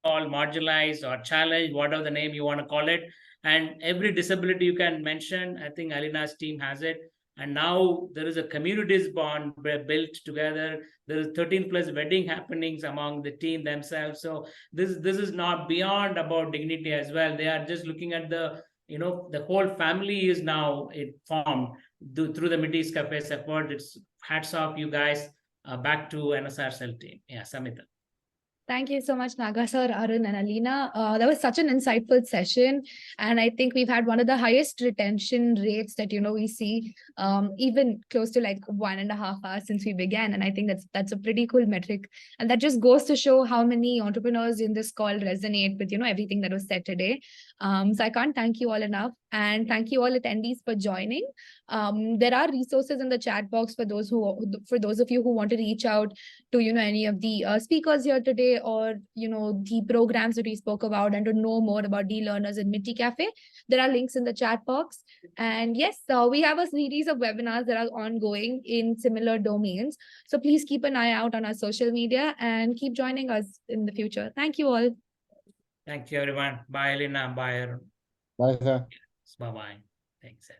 marginalized or challenge, whatever the name you want to call it, and every disability you can mention. I think Alina's team has it. And now there is a communities bond built together. There is 13 plus wedding happenings among the team themselves. So this is not beyond about dignity as well. They are just looking at the the whole family is now formed through the Middle Cafe's effort. It's hats off you guys. Back to NSR Cell team. Yeah, Samita. Thank you so much, Naga sir, Arun, and Alina. That was such an insightful session. And I think we've had one of the highest retention rates that, we see, even close to like 1.5 hours since we began. And I think that's a pretty cool metric. And that just goes to show how many entrepreneurs in this call resonate with, everything that was said today. So I can't thank you all enough. And thank you all attendees for joining. There are resources in the chat box for those of you who want to reach out to any of the speakers here today, or the programs that we spoke about, and to know more about learners in Mitti Cafe. There are links in the chat box. And yes, we have a series of webinars that are ongoing in similar domains. So please keep an eye out on our social media and keep joining us in the future. Thank you all. Thank you, everyone. Bye, Elena. Bye, Arun. Bye, sir. Bye-bye. Thanks.